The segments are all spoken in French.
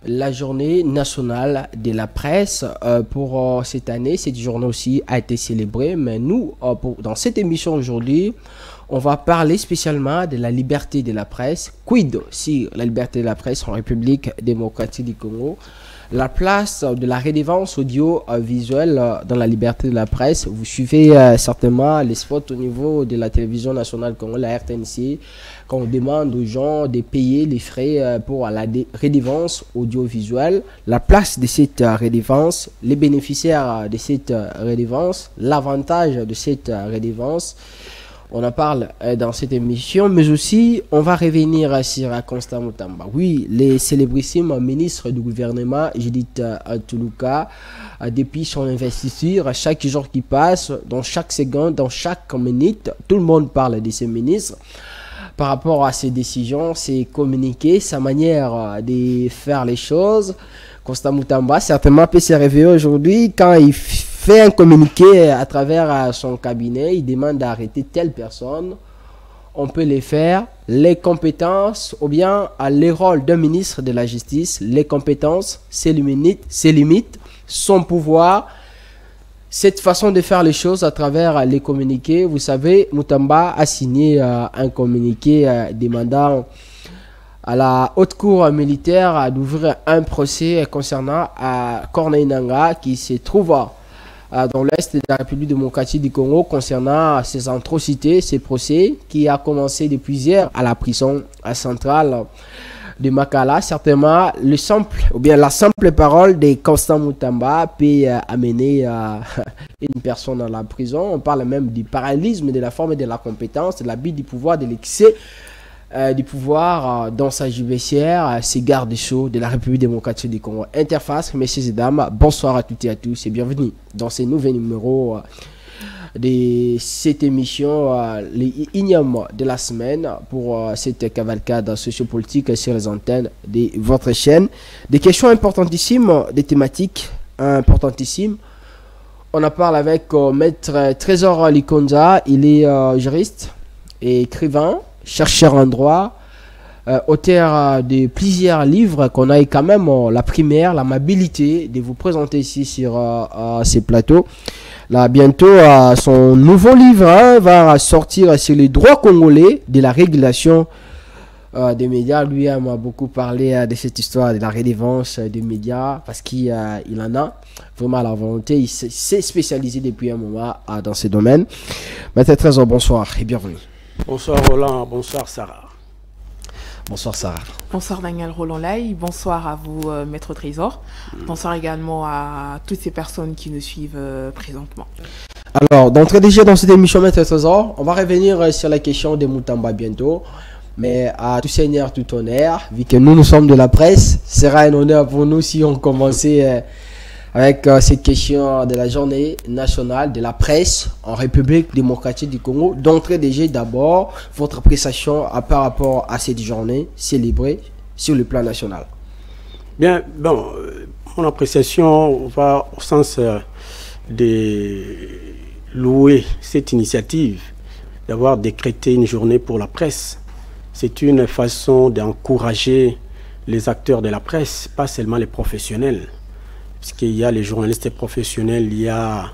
la journée nationale de la presse. Pour cette année, cette journée aussi a été célébrée, mais nous, dans cette émission aujourd'hui, on va parler spécialement de la liberté de la presse. Quid si la liberté de la presse en République démocratique du Congo? La place de la redevance audiovisuelle dans la liberté de la presse. Vous suivez certainement les spots au niveau de la télévision nationale Congo, la RTNC, quand on demande aux gens de payer les frais pour la redevance audiovisuelle. La place de cette redevance, les bénéficiaires de cette redevance, l'avantage de cette redevance. On en parle dans cette émission, mais aussi on va revenir sur Constant Mutamba. Oui, les célébrissimes ministres du gouvernement, Judith Tuluka, depuis son investiture, chaque jour qui passe, dans chaque seconde, dans chaque minute, tout le monde parle de ces ministres. Par rapport à ses décisions, ses communiqués, sa manière de faire les choses. Constant Mutamba certainement peut se réveiller aujourd'hui quand il fait un communiqué à travers son cabinet, il demande d'arrêter telle personne. On peut les faire. Les compétences, ou bien les rôles d'un ministre de la justice, les compétences, ses limites, son pouvoir, cette façon de faire les choses à travers les communiqués. Vous savez, Mutamba a signé un communiqué demandant à la haute cour militaire d'ouvrir un procès concernant Corneille Nangaa qui se trouve dans l'Est de la République démocratique du Congo concernant ces atrocités, ces procès qui a commencé depuis hier à la prison centrale de Makala. Certainement, la simple parole de Constant Mutamba peut amener une personne à la prison. On parle même du parallélisme de la forme et de la compétence, de l'abus du pouvoir, de l'excès du pouvoir dans sa judiciaire, ces gardes-sceaux de la République démocratique du Congo. Interface, messieurs et dames, bonsoir à toutes et à tous et bienvenue dans ce nouveau numéro de cette émission, les énième de la semaine pour cette cavalcade sociopolitique sur les antennes de votre chaîne. Des questions importantissimes, des thématiques importantissimes. On en parle avec Maître Trésor Likonza, il est juriste et écrivain, chercheur en droit, auteur de plusieurs livres qu'on a eu quand même la primaire, l'amabilité de vous présenter ici sur ces plateaux. Là, bientôt, son nouveau livre va sortir sur les droits congolais de la régulation des médias. Lui m'a beaucoup parlé de cette histoire de la redevance des médias parce qu'il en a vraiment la volonté. Il s'est spécialisé depuis un moment dans ce domaine. Maître Trésor, bonsoir et bienvenue. Bonsoir Roland, bonsoir Sarah. Bonsoir Sarah. Bonsoir Daniel Roland-Lay, bonsoir à vous Maître Trésor. Bonsoir également à toutes ces personnes qui nous suivent présentement. Alors, d'entrée déjà dans cette émission Maître Trésor, on va revenir sur la question de Mutamba bientôt. Mais à tout seigneur, tout honneur, vu que nous sommes de la presse, ce sera un honneur pour nous si on commençait avec cette question de la journée nationale de la presse en République démocratique du Congo. D'entrée déjà, d'abord, votre appréciation par rapport à cette journée célébrée sur le plan national. Bien, bon, mon appréciation va au sens de louer cette initiative d'avoir décrété une journée pour la presse. C'est une façon d'encourager les acteurs de la presse, pas seulement les professionnels. Parce qu'il y a les journalistes professionnels, il y a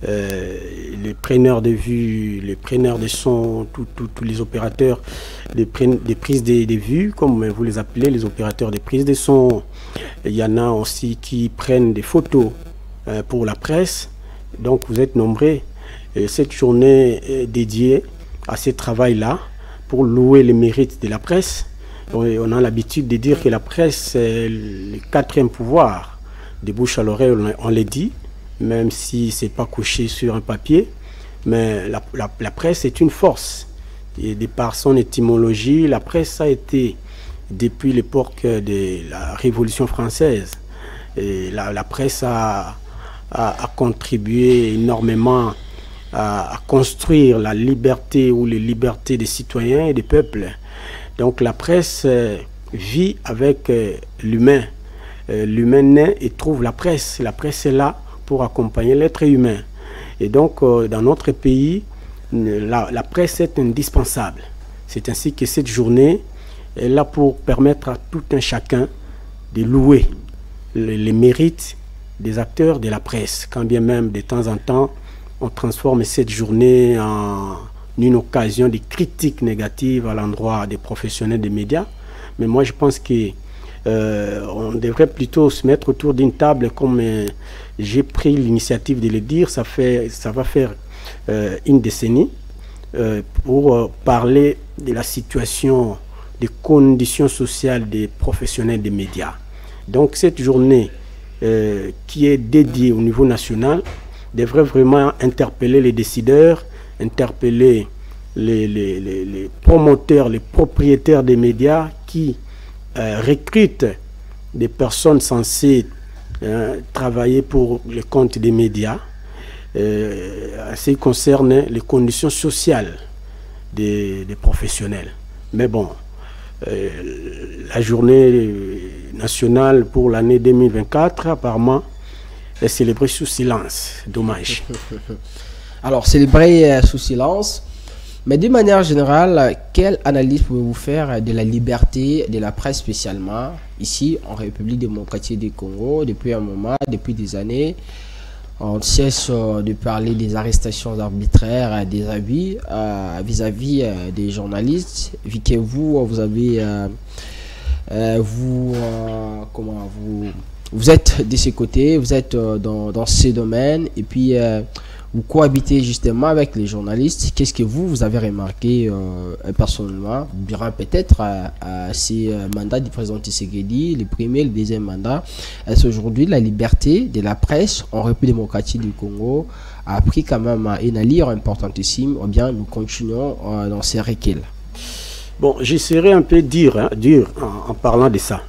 les preneurs de vues, les preneurs de son, tous les opérateurs des prises de vues, comme vous les appelez, les opérateurs des prises de son. Il y en a aussi qui prennent des photos pour la presse. Donc vous êtes nombreux. Et cette journée est dédiée à ce travail-là pour louer les mérites de la presse. On a l'habitude de dire que la presse est le quatrième pouvoir. De bouche à l'oreille, on les dit, même si ce n'est pas couché sur un papier. Mais la presse est une force. Et de par son étymologie, la presse a été, depuis l'époque de la Révolution française, et la presse a contribué énormément à construire la liberté ou les libertés des citoyens et des peuples. Donc la presse vit avec l'humain. L'humain naît et trouve la presse. La presse est là pour accompagner l'être humain. Et donc, dans notre pays, la presse est indispensable. C'est ainsi que cette journée est là pour permettre à tout un chacun de louer les mérites des acteurs de la presse, quand bien même de temps en temps on transforme cette journée en une occasion de critiques négatives à l'endroit des professionnels des médias. Mais moi je pense que on devrait plutôt se mettre autour d'une table, comme j'ai pris l'initiative de le dire. Ça va faire une décennie pour parler de la situation, des conditions sociales des professionnels des médias. Donc cette journée qui est dédiée au niveau national devrait vraiment interpeller les décideurs, interpeller les promoteurs, les propriétaires des médias qui recrutent des personnes censées travailler pour le compte des médias, en ce qui concerne les conditions sociales des professionnels. Mais bon, la journée nationale pour l'année 2024, apparemment, est célébrée sous silence. Dommage. Alors, célébrée sous silence. Mais de manière générale, quelle analyse pouvez-vous faire de la liberté de la presse spécialement ici en République démocratique du Congo depuis un moment, depuis des années? On cesse de parler des arrestations arbitraires, des avis vis-à-vis des journalistes. Vu que vous avez vous êtes de ces côtés, vous êtes dans ces domaines et puis vous cohabitez justement avec les journalistes. Qu'est-ce que vous avez remarqué personnellement durant peut-être ces mandats du président Tshisekedi, le premier, le deuxième mandat? Est-ce aujourd'hui la liberté de la presse en République démocratique du Congo a pris quand même une allure importantissime, ou bien nous continuons dans ces reculs? Bon, j'essaierai un peu dur en parlant de ça.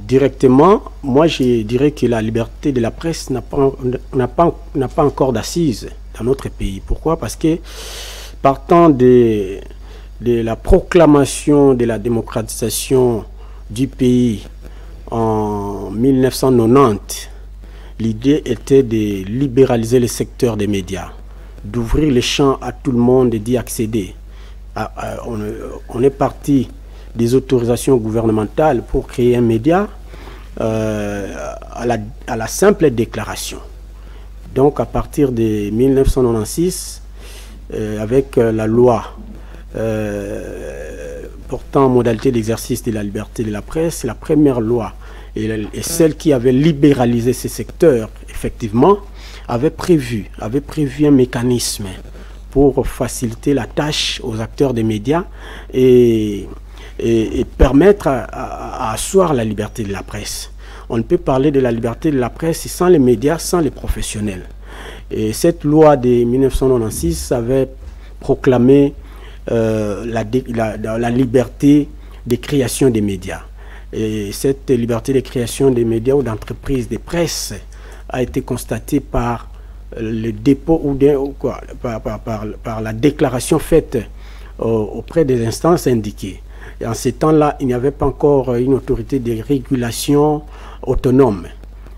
Directement, moi je dirais que la liberté de la presse n'a pas encore d'assises dans notre pays. Pourquoi? Parce que partant de la proclamation de la démocratisation du pays en 1990, l'idée était de libéraliser le secteur des médias, d'ouvrir les champs à tout le monde et d'y accéder. On est parti des autorisations gouvernementales pour créer un média à la simple déclaration. Donc à partir de 1996, avec la loi portant modalité d'exercice de la liberté de la presse, la première loi et celle qui avait libéralisé ces secteurs, effectivement, avait prévu un mécanisme pour faciliter la tâche aux acteurs des médias et permettre à asseoir la liberté de la presse. On ne peut parler de la liberté de la presse sans les médias, sans les professionnels. Et cette loi de 1996 avait proclamé la liberté de création des médias. Et cette liberté de création des médias ou d'entreprises de presse a été constatée par le dépôt par la déclaration faite auprès des instances indiquées. Et en ces temps-là, il n'y avait pas encore une autorité de régulation autonome.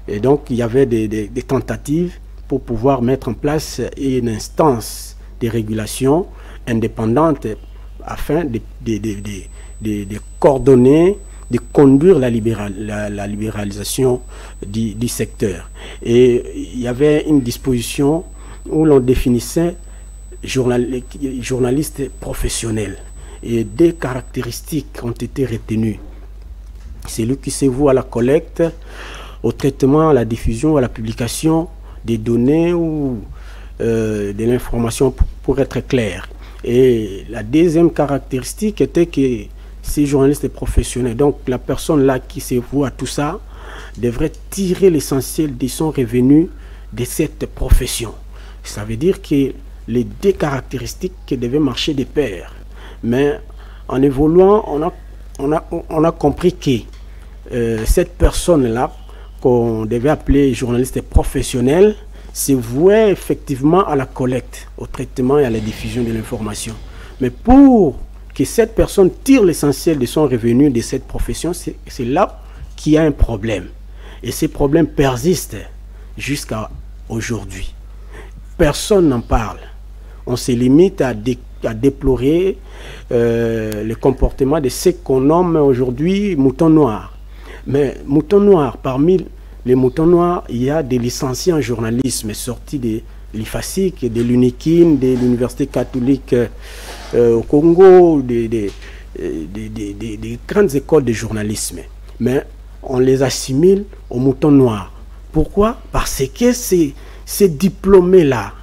Et donc, il y avait des tentatives pour pouvoir mettre en place une instance de régulation indépendante afin de coordonner, de conduire la libéralisation du secteur. Et il y avait une disposition où l'on définissait journalistes professionnels. Et des caractéristiques ont été retenues. Celui qui se voue à la collecte, au traitement, à la diffusion, à la publication des données ou de l'information pour être clair. Et la deuxième caractéristique était que ces journalistes professionnels, donc la personne là qui se voue à tout ça, devrait tirer l'essentiel de son revenu de cette profession. Ça veut dire que les deux caractéristiques devaient marcher de pair. Mais en évoluant, on a compris que cette personne-là, qu'on devait appeler journaliste professionnel, se vouait effectivement à la collecte, au traitement et à la diffusion de l'information. Mais pour que cette personne tire l'essentiel de son revenu de cette profession, c'est là qu'il y a un problème. Et ces problèmes persistent jusqu'à aujourd'hui. Personne n'en parle. On se limite à déplorer le comportement de ce qu'on nomme aujourd'hui moutons noirs. Mais mouton noir, parmi les moutons noirs, il y a des licenciés en journalisme sortis de l'IFASIC, de l'UNIKIN, de l'Université catholique au Congo, des grandes écoles de journalisme. Mais on les assimile aux moutons noirs. Pourquoi? Parce que ces diplômés-là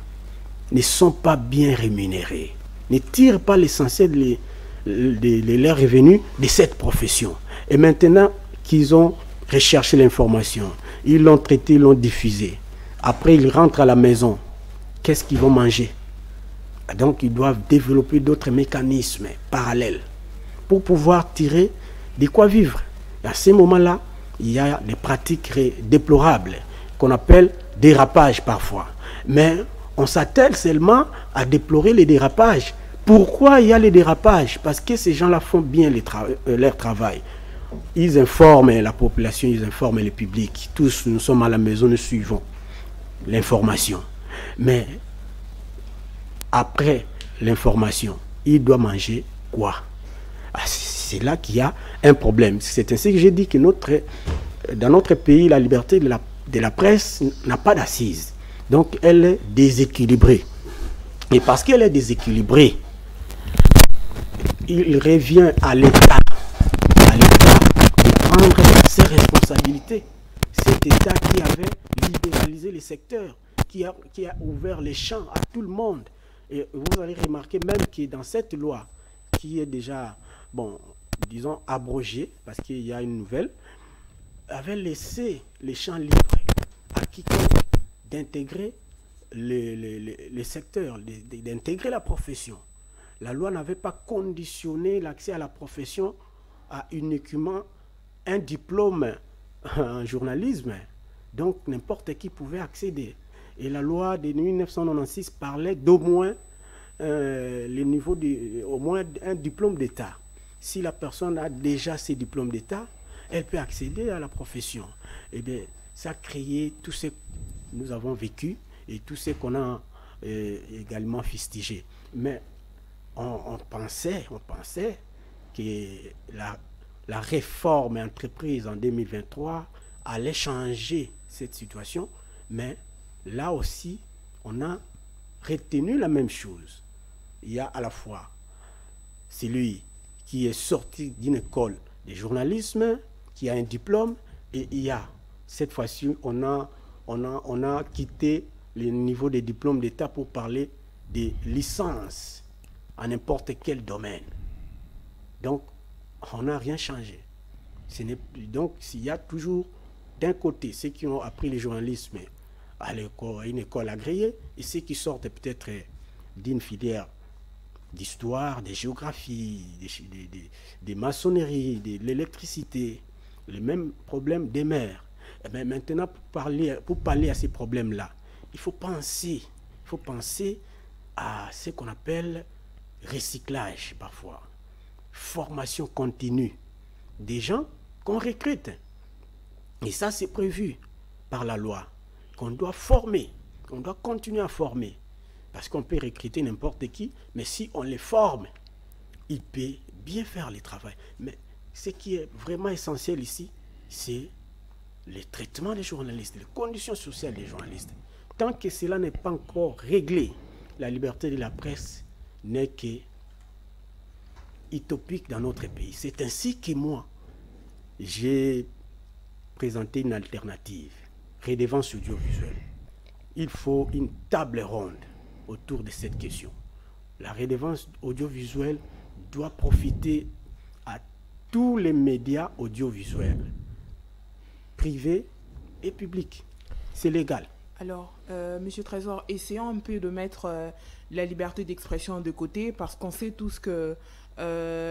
ne sont pas bien rémunérés, ne tirent pas l'essentiel de leurs revenus de cette profession. Et maintenant qu'ils ont recherché l'information, ils l'ont traité, ils l'ont diffusé. Après, ils rentrent à la maison. Qu'est-ce qu'ils vont manger? Donc, ils doivent développer d'autres mécanismes parallèles pour pouvoir tirer de quoi vivre. Et à ce moment-là, il y a des pratiques déplorables qu'on appelle dérapage parfois. Mais on s'attelle seulement à déplorer les dérapages. Pourquoi il y a les dérapages? Parce que ces gens-là font bien leur travail. Ils informent la population, ils informent le public. Tous, nous sommes à la maison, nous suivons l'information. Mais après l'information, il doit manger quoi? C'est là qu'il y a un problème. C'est ainsi que j'ai dit que dans notre pays, la liberté de la presse n'a pas d'assise. Donc, elle est déséquilibrée. Et parce qu'elle est déséquilibrée, il revient à l'État de prendre ses responsabilités. Cet État qui avait libéralisé les secteurs, qui a ouvert les champs à tout le monde. Et vous allez remarquer même que dans cette loi, qui est déjà, bon, disons, abrogée, parce qu'il y a une nouvelle, avait laissé les champs libres à quiconque d'intégrer les secteurs, d'intégrer la profession. La loi n'avait pas conditionné l'accès à la profession à uniquement un diplôme en journalisme. Donc n'importe qui pouvait accéder. Et la loi de 1996 parlait d'au moins le niveau au moins un diplôme d'État. Si la personne a déjà ses diplômes d'État, elle peut accéder à la profession. Eh bien, ça a créé tout ce que nous avons vécu et tout ce qu'on a également fustigé. Mais on pensait que la réforme entreprise en 2023 allait changer cette situation, mais là aussi, on a retenu la même chose. Il y a à la fois celui qui est sorti d'une école de journalisme, qui a un diplôme, et il y a, cette fois-ci, on a quitté le niveau des diplômes d'État pour parler des licences à n'importe quel domaine. Donc, on n'a rien changé. Donc, s'il y a toujours, d'un côté, ceux qui ont appris le journalisme à une école agréée, et ceux qui sortent peut-être d'une filière d'histoire, de géographie, de maçonnerie, de l'électricité, les mêmes problèmes des mers. Et bien maintenant, pour parler à ces problèmes-là, il faut penser à ce qu'on appelle recyclage parfois, formation continue des gens qu'on recrute. Et ça, c'est prévu par la loi, qu'on doit former, qu'on doit continuer à former. Parce qu'on peut recruter n'importe qui, mais si on les forme, il peut bien faire le travail. Mais ce qui est vraiment essentiel ici, c'est le traitement des journalistes, les conditions sociales des journalistes. Tant que cela n'est pas encore réglé, la liberté de la presse n'est que utopique dans notre pays. C'est ainsi que moi, j'ai présenté une alternative, redevance audiovisuelle. Il faut une table ronde autour de cette question. La redevance audiovisuelle doit profiter à tous les médias audiovisuels, privés et publics. C'est légal. Alors, Monsieur Trésor, essayons un peu de mettre la liberté d'expression de côté, parce qu'on sait tous que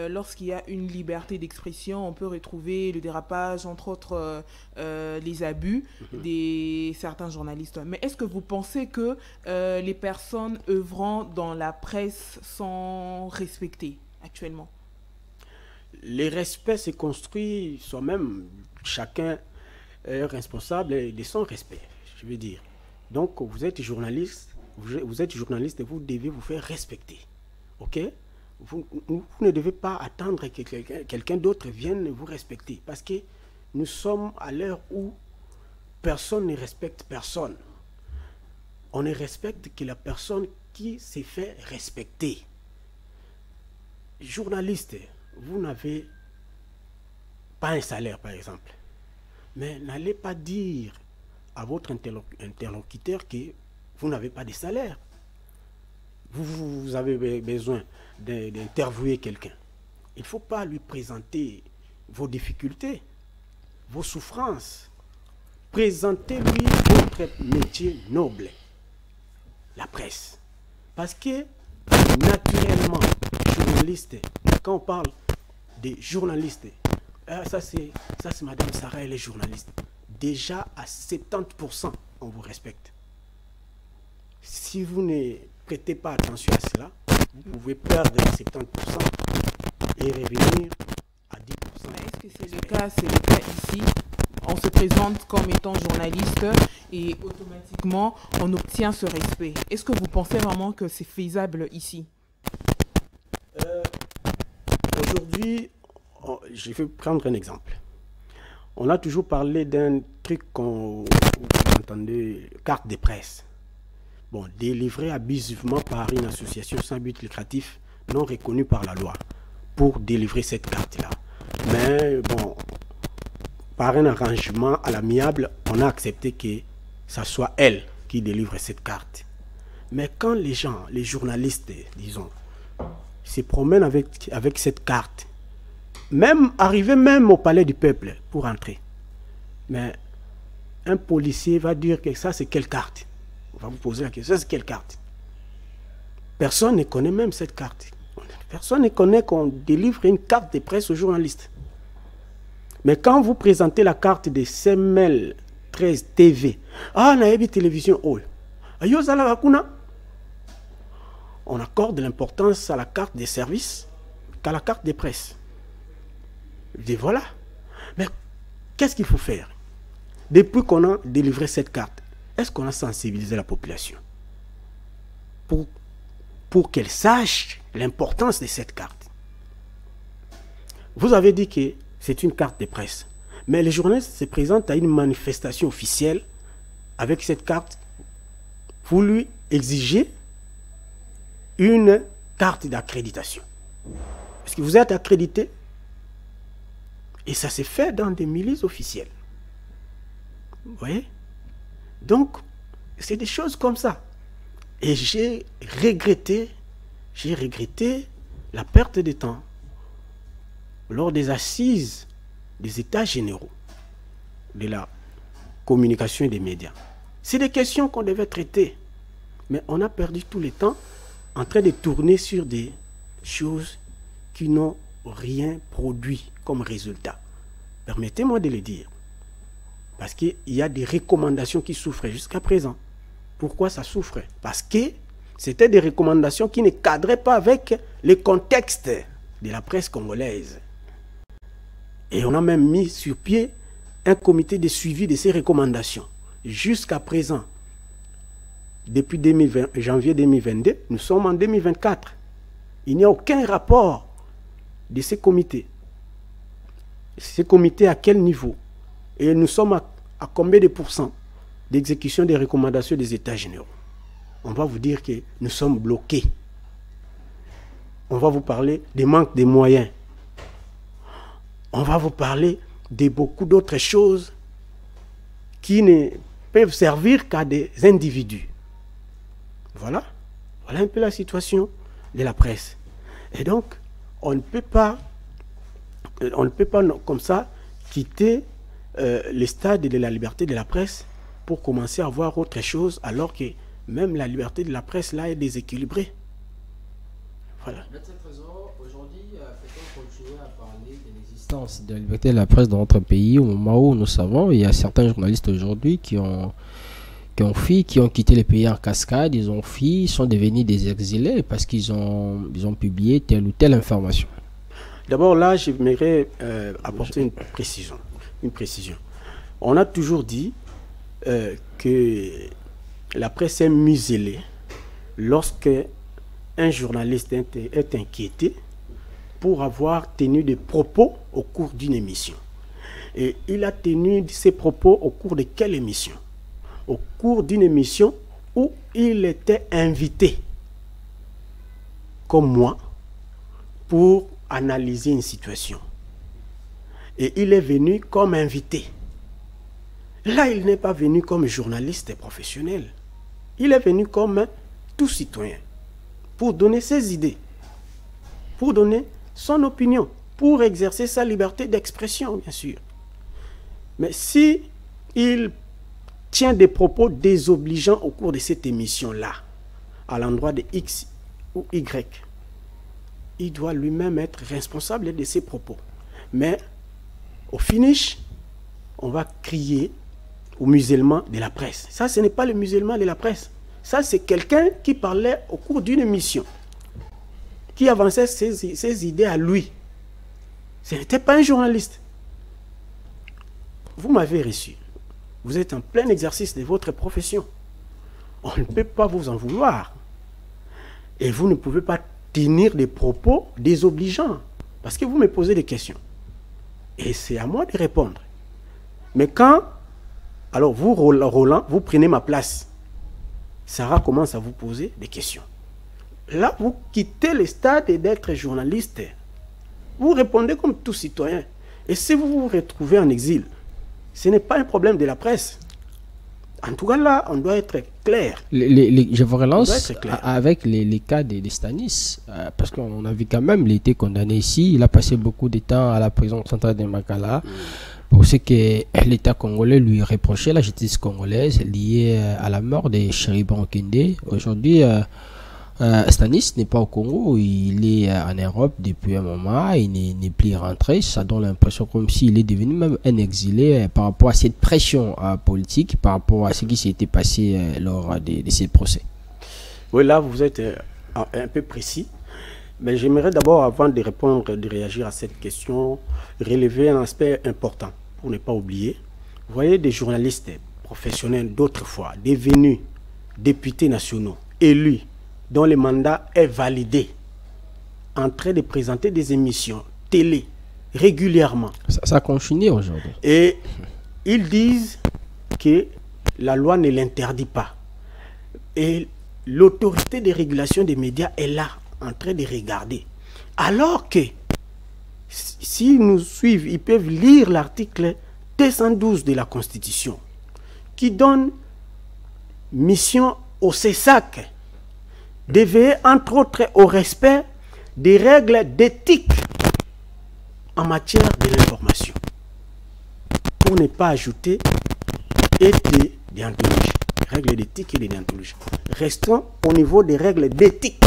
lorsqu'il y a une liberté d'expression, on peut retrouver le dérapage, entre autres les abus de certains journalistes. Mais est-ce que vous pensez que les personnes œuvrant dans la presse sont respectées actuellement? Le respect se construit soi-même. Chacun est responsable de son respect, je veux dire. Donc, vous êtes journaliste, et vous devez vous faire respecter. OK? Vous ne devez pas attendre que quelqu'un d'autre vienne vous respecter. Parce que nous sommes à l'heure où personne ne respecte personne. On ne respecte que la personne qui s'est fait respecter. Journaliste, vous n'avez pas un salaire, par exemple. Mais n'allez pas dire à votre interlocuteur que vous n'avez pas de salaire. Vous avez besoin d'interviewer quelqu'un. Il ne faut pas lui présenter vos difficultés, vos souffrances. Présentez-lui votre métier noble, la presse. Parce que, naturellement, journaliste, quand on parle des journalistes, ça c'est Madame Sarah, elle est journaliste. Déjà à 70%, on vous respecte. Si vous ne prêtez pas attention à cela, vous pouvez perdre 70% et revenir à 10%. Est-ce que c'est le cas ici? On se présente comme étant journaliste et automatiquement on obtient ce respect. Est-ce que vous pensez vraiment que c'est faisable ici? Aujourd'hui, je vais prendre un exemple. On a toujours parlé d'un truc qu'on entendait, carte de presse. Bon, délivrée abusivement par une association sans but lucratif non reconnue par la loi pour délivrer cette carte-là. Mais bon, par un arrangement à l'amiable, on a accepté que ça soit elle qui délivre cette carte. Mais quand les gens, les journalistes, disons, se promènent avec cette carte, même arriver même au palais du peuple pour entrer, mais un policier va dire que ça c'est quelle carte? On va vous poser la question, ça c'est quelle carte? Personne ne connaît même cette carte. Personne ne connaît qu'on délivre une carte de presse aux journalistes. Mais quand vous présentez la carte de CML 13 TV, Naebi Télévision, on accorde de l'importance à la carte des services qu'à la carte des presse. Et voilà. Mais qu'est-ce qu'il faut faire? Depuis qu'on a délivré cette carte, est-ce qu'on a sensibilisé la population pour qu'elle sache l'importance de cette carte? Vous avez dit que c'est une carte de presse, mais les journalistes se présentent à une manifestation officielle avec cette carte. Vous lui exigez une carte d'accréditation. Est-ce que vous êtes accrédité? Et ça s'est fait dans des milices officielles. Vous voyez? Donc, c'est des choses comme ça. Et j'ai regretté la perte de temps lors des assises des États généraux de la communication et des médias. C'est des questions qu'on devait traiter. Mais on a perdu tout le temps en train de tourner sur des choses qui n'ont rien produit comme résultat. Permettez-moi de le dire. Parce qu'il y a des recommandations qui souffraient jusqu'à présent. Pourquoi ça souffrait? Parce que c'était des recommandations qui ne cadraient pas avec le contexte de la presse congolaise. Et on a même mis sur pied un comité de suivi de ces recommandations. Jusqu'à présent, depuis janvier 2022, nous sommes en 2024. Il n'y a aucun rapport de ces comités. Ces comités à quel niveau? Et nous sommes à combien de pourcents d'exécution des recommandations des États généraux? On va vous dire que nous sommes bloqués. On va vous parler des manques de moyens. On va vous parler de beaucoup d'autres choses qui ne peuvent servir qu'à des individus. Voilà un peu la situation de la presse. Et donc, on ne peut pas comme ça quitter le stade de la liberté de la presse pour commencer à voir autre chose, alors que même la liberté de la presse là est déséquilibrée. Voilà. Aujourd'hui, peut-on continuer à parler de l'existence de la liberté de la presse dans notre pays au moment où nous savons, il y a certains journalistes aujourd'hui qui ont quitté le pays en cascade, ils sont devenus des exilés parce qu'ils ont publié telle ou telle information. D'abord là, j'aimerais apporter une précision. On a toujours dit que la presse est muselée lorsque un journaliste est inquiété pour avoir tenu des propos au cours d'une émission. Et il a tenu ses propos au cours de quelle émission? Au cours d'une émission où il était invité, comme moi, pour analyser une situation. Et il est venu comme invité. Là, il n'est pas venu comme journaliste professionnel. Il est venu comme tout citoyen, pour donner ses idées, pour donner son opinion, pour exercer sa liberté d'expression, bien sûr. Mais si il tient des propos désobligeants au cours de cette émission-là, à l'endroit de X ou Y, il doit lui-même être responsable de ses propos. Mais au finish, on va crier au musulman de la presse. Ça, ce n'est pas le musulman de la presse. Ça, c'est quelqu'un qui parlait au cours d'une émission, qui avançait ses idées à lui. Ce n'était pas un journaliste. Vous m'avez reçu. Vous êtes en plein exercice de votre profession. On ne peut pas vous en vouloir. Et vous ne pouvez pas tenir des propos désobligeants. Parce que vous me posez des questions. Et c'est à moi de répondre. Mais quand, alors vous, Roland, vous prenez ma place, Sarah commence à vous poser des questions. Là, vous quittez le stade d'être journaliste. Vous répondez comme tout citoyen. Et si vous vous retrouvez en exil, ce n'est pas un problème de la presse. En tout cas, là, on doit être clair. Je vous relance avec les cas de Stanis, parce qu'on a vu quand même, il a été condamné ici. Il a passé beaucoup de temps à la prison centrale de Makala pour ce que l'État congolais lui reprochait, la justice congolaise, liée à la mort de Chériban Okende. Aujourd'hui, Stanis n'est pas au Congo, il est en Europe depuis un moment, il n'est plus rentré. Ça donne l'impression comme s'il est devenu même un exilé par rapport à cette pression politique, par rapport à ce qui s'était passé lors de ces procès. Oui, là vous êtes un peu précis, mais j'aimerais d'abord, avant de répondre, de réagir à cette question, relever un aspect important pour ne pas oublier. Vous voyez des journalistes professionnels d'autrefois, devenus députés nationaux, élus, dont le mandat est validé, en train de présenter des émissions télé régulièrement. Ça continue aujourd'hui. Et ils disent que la loi ne l'interdit pas. Et l'autorité de régulation des médias est là, en train de regarder. Alors que, s'ils nous suivent, ils peuvent lire l'article T112 de la Constitution, qui donne mission au CESAC de veiller entre autres au respect des règles d'éthique en matière de l'information. Pour ne pas ajouter et de déontologie. Règles d'éthique et de déontologie. Restons au niveau des règles d'éthique.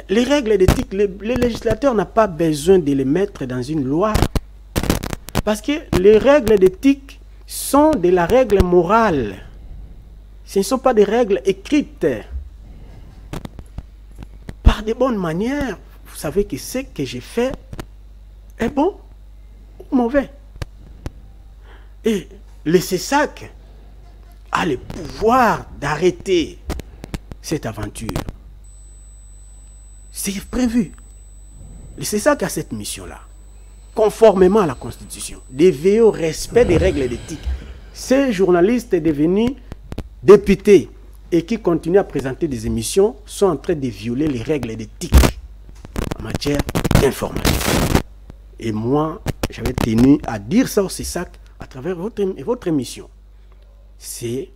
Les règles d'éthique, le législateur n'a pas besoin de les mettre dans une loi. Parce que les règles d'éthique sont de la règle morale. Ce ne sont pas des règles écrites. Par de bonnes manières, vous savez que ce que j'ai fait est bon ou mauvais. Et le CESAC a le pouvoir d'arrêter cette aventure. C'est prévu. Le CESAC a cette mission-là, conformément à la Constitution, de veiller au respect des règles d'éthique. Ces journalistes devenus députés et qui continuent à présenter des émissions sont en train de violer les règles d'éthique en matière d'information. Et moi, j'avais tenu à dire ça au CESAC à travers votre émission. C'est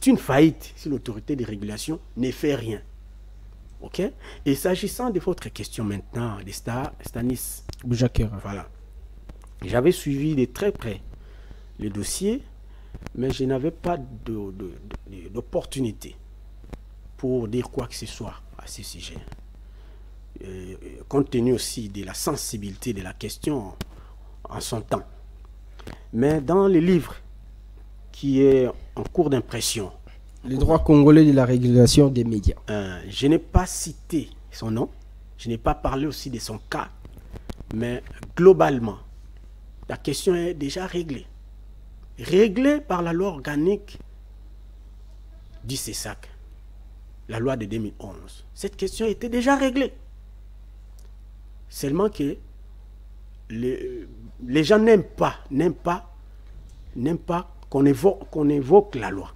une faillite si l'autorité de régulation ne fait rien. Ok? Et s'agissant de votre question maintenant, de Stanis Boujakera. Voilà. J'avais suivi de très près le dossier, mais je n'avais pas d'opportunité pour dire quoi que ce soit à ce sujet. Compte tenu aussi de la sensibilité de la question en son temps. Mais dans le livre qui est en cours d'impression, les droits congolais de la régulation des médias. Je n'ai pas cité son nom, je n'ai pas parlé aussi de son cas, mais globalement, la question est déjà réglée. Réglée par la loi organique du CESAC, la loi de 2011. Cette question était déjà réglée. Seulement que les gens n'aiment pas qu'on évoque la loi.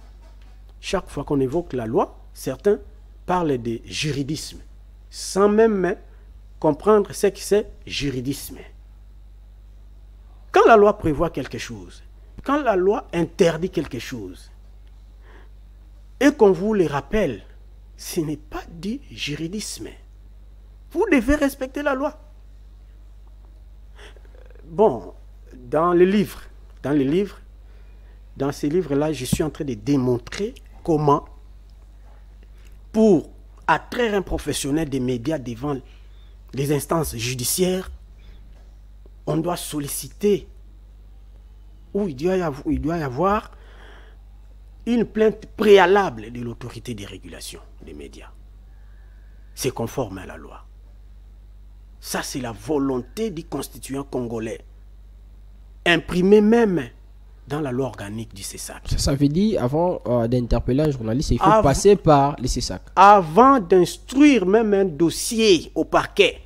Chaque fois qu'on évoque la loi, certains parlent de juridisme, sans même comprendre ce que c'est juridisme. Quand la loi prévoit quelque chose, quand la loi interdit quelque chose, et qu'on vous le rappelle, ce n'est pas du juridisme. Vous devez respecter la loi. Bon, dans ces livres-là, je suis en train de démontrer comment, pour attraire un professionnel des médias devant les instances judiciaires, on doit solliciter, ou il doit y avoir une plainte préalable de l'autorité de régulation des médias. C'est conforme à la loi. Ça, c'est la volonté du constituant congolais, imprimée même dans la loi organique du CESAC. Ça veut dire, avant d'interpeller un journaliste, il faut passer par le CESAC. Avant d'instruire même un dossier au parquet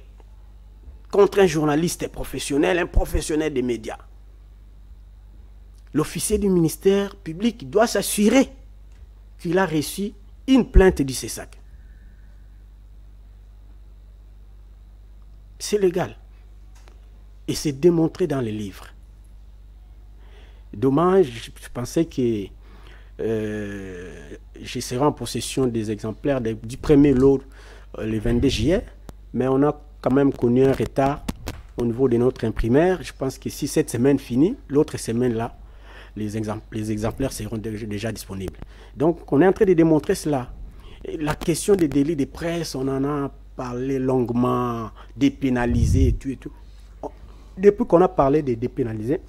contre un journaliste professionnel, un professionnel des médias, l'officier du ministère public doit s'assurer qu'il a reçu une plainte du CESAC. C'est légal. Et c'est démontré dans les livres. Dommage, je pensais que je serai en possession des exemplaires du premier lot le 22 juillet, mais on a quand même connu un retard au niveau de notre imprimaire. Je pense que si cette semaine finit, l'autre semaine-là, les exemplaires seront déjà disponibles. Donc, on est en train de démontrer cela. Et la question des délits de presse, on en a parlé longuement, dépénaliser et tout et tout. Depuis qu'on a parlé de dépénaliser,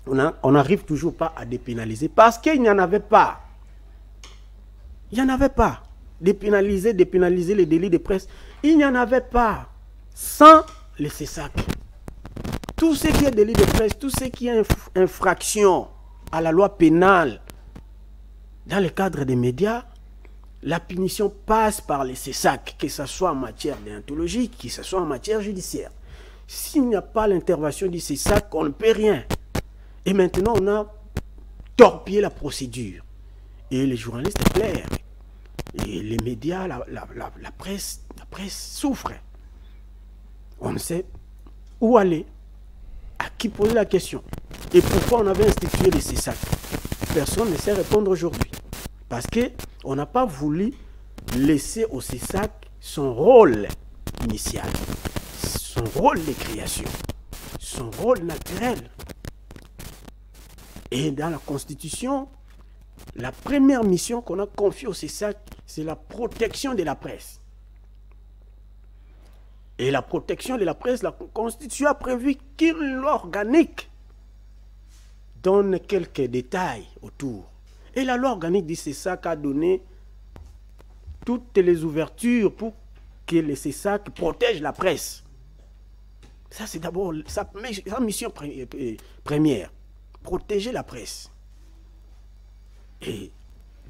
on n'arrive toujours pas à dépénaliser parce qu'il n'y en avait pas. Il n'y en avait pas. Dépénaliser les délits de presse, il n'y en avait pas. Sans le CESAC. Tout ce qui est délit de presse, tout ce qui est infraction à la loi pénale dans le cadre des médias, la punition passe par les CESAC, que ce soit en matière déontologique, que ce soit en matière judiciaire. S'il n'y a pas l'intervention du CESAC, on ne peut rien. Et maintenant, on a torpillé la procédure. Et les journalistes pleurent. Et les médias, la presse souffre. On ne sait où aller, à qui poser la question. Et pourquoi on avait institué les CESAC? Personne ne sait répondre aujourd'hui. Parce qu'on n'a pas voulu laisser au CESAC son rôle initial, son rôle de création, son rôle naturel. Et dans la Constitution, la première mission qu'on a confiée au CESAC, c'est la protection de la presse. Et la protection de la presse, la Constitution a prévu qu'une loi organique donne quelques détails autour. Et la loi organique du CESAC a donné toutes les ouvertures pour que le CESAC protège la presse. Ça, c'est d'abord sa mission première. Protéger la presse. Et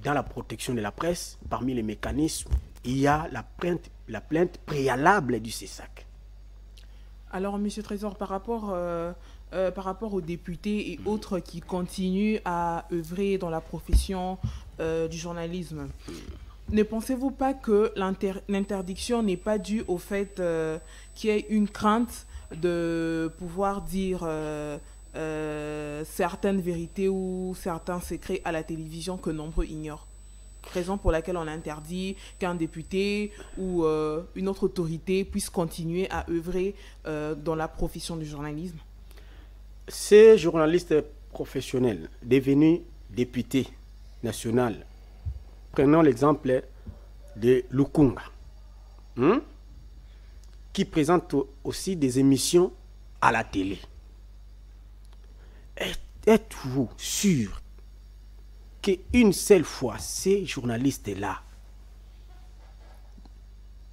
dans la protection de la presse, parmi les mécanismes, il y a la plainte préalable du CESAC. Alors, M. Trésor, par rapport aux députés et autres qui continuent à œuvrer dans la profession du journalisme, ne pensez-vous pas que l'interdiction n'est pas due au fait qu'il y ait une crainte de pouvoir dire certaines vérités ou certains secrets à la télévision que nombreux ignorent? Raison pour laquelle on interdit qu'un député ou une autre autorité puisse continuer à œuvrer dans la profession du journalisme. Ces journalistes professionnels devenus députés nationaux, prenons l'exemple de Lukunga, qui présente aussi des émissions à la télé. Êtes-vous sûr qu'une seule fois, ces journalistes-là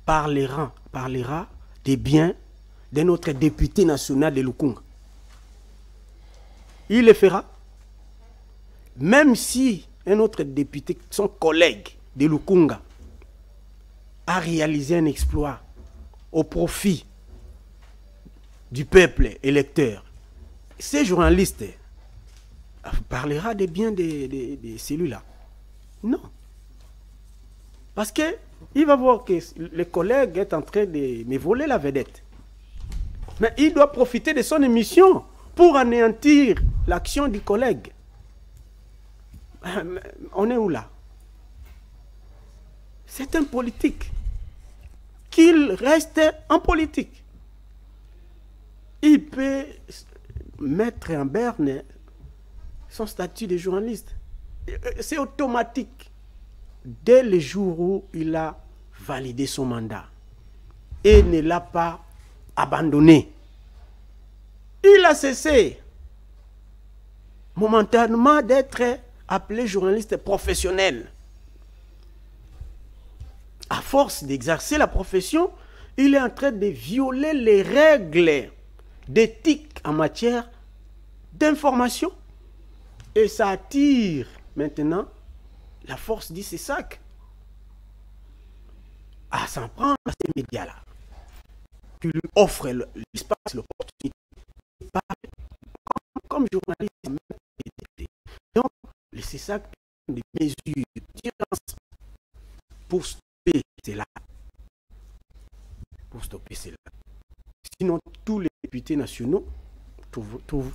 parlera des biens de notre député national de Lukunga? Il le fera. Même si un autre député, son collègue de Lukunga, a réalisé un exploit au profit du peuple électeur, ces journalistes parlera des biens de celui-là. Non. Parce qu'il va voir que le collègue est en train de me voler la vedette. Mais il doit profiter de son émission pour anéantir l'action du collègue. On est où là? C'est un politique. Qu'il reste en politique. Il peut mettre en berne son statut de journaliste. C'est automatique. Dès le jour où il a validé son mandat et ne l'a pas abandonné, il a cessé momentanément d'être appelé journaliste professionnel. À force d'exercer la profession, il est en train de violer les règles d'éthique en matière d'information. Et ça attire maintenant la force d'ICESAC à s'en prendre à ces médias-là, qui lui offrent l'espace, l'opportunité de parler comme journaliste. Donc, l'ICESAC prend des mesures d'urgence pour stopper cela. Pour stopper cela. Sinon, tous les députés nationaux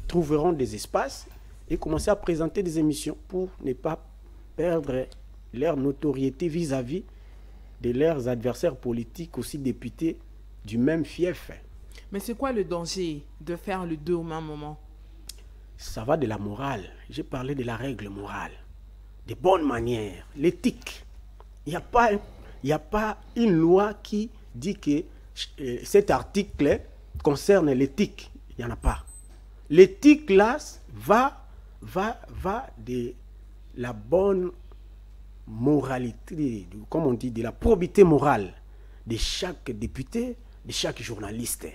trouveront des espaces et commencer à présenter des émissions pour ne pas perdre leur notoriété vis-à-vis de leurs adversaires politiques, aussi députés du même fief. Mais c'est quoi le danger de faire le deux au même moment? Ça va de la morale. J'ai parlé de la règle morale, des bonnes manières, l'éthique. Il n'y a pas une loi qui dit que cet article concerne l'éthique. Il n'y en a pas. L'éthique, là, va de la bonne moralité, comme on dit, de la probité morale de chaque député, de chaque journaliste.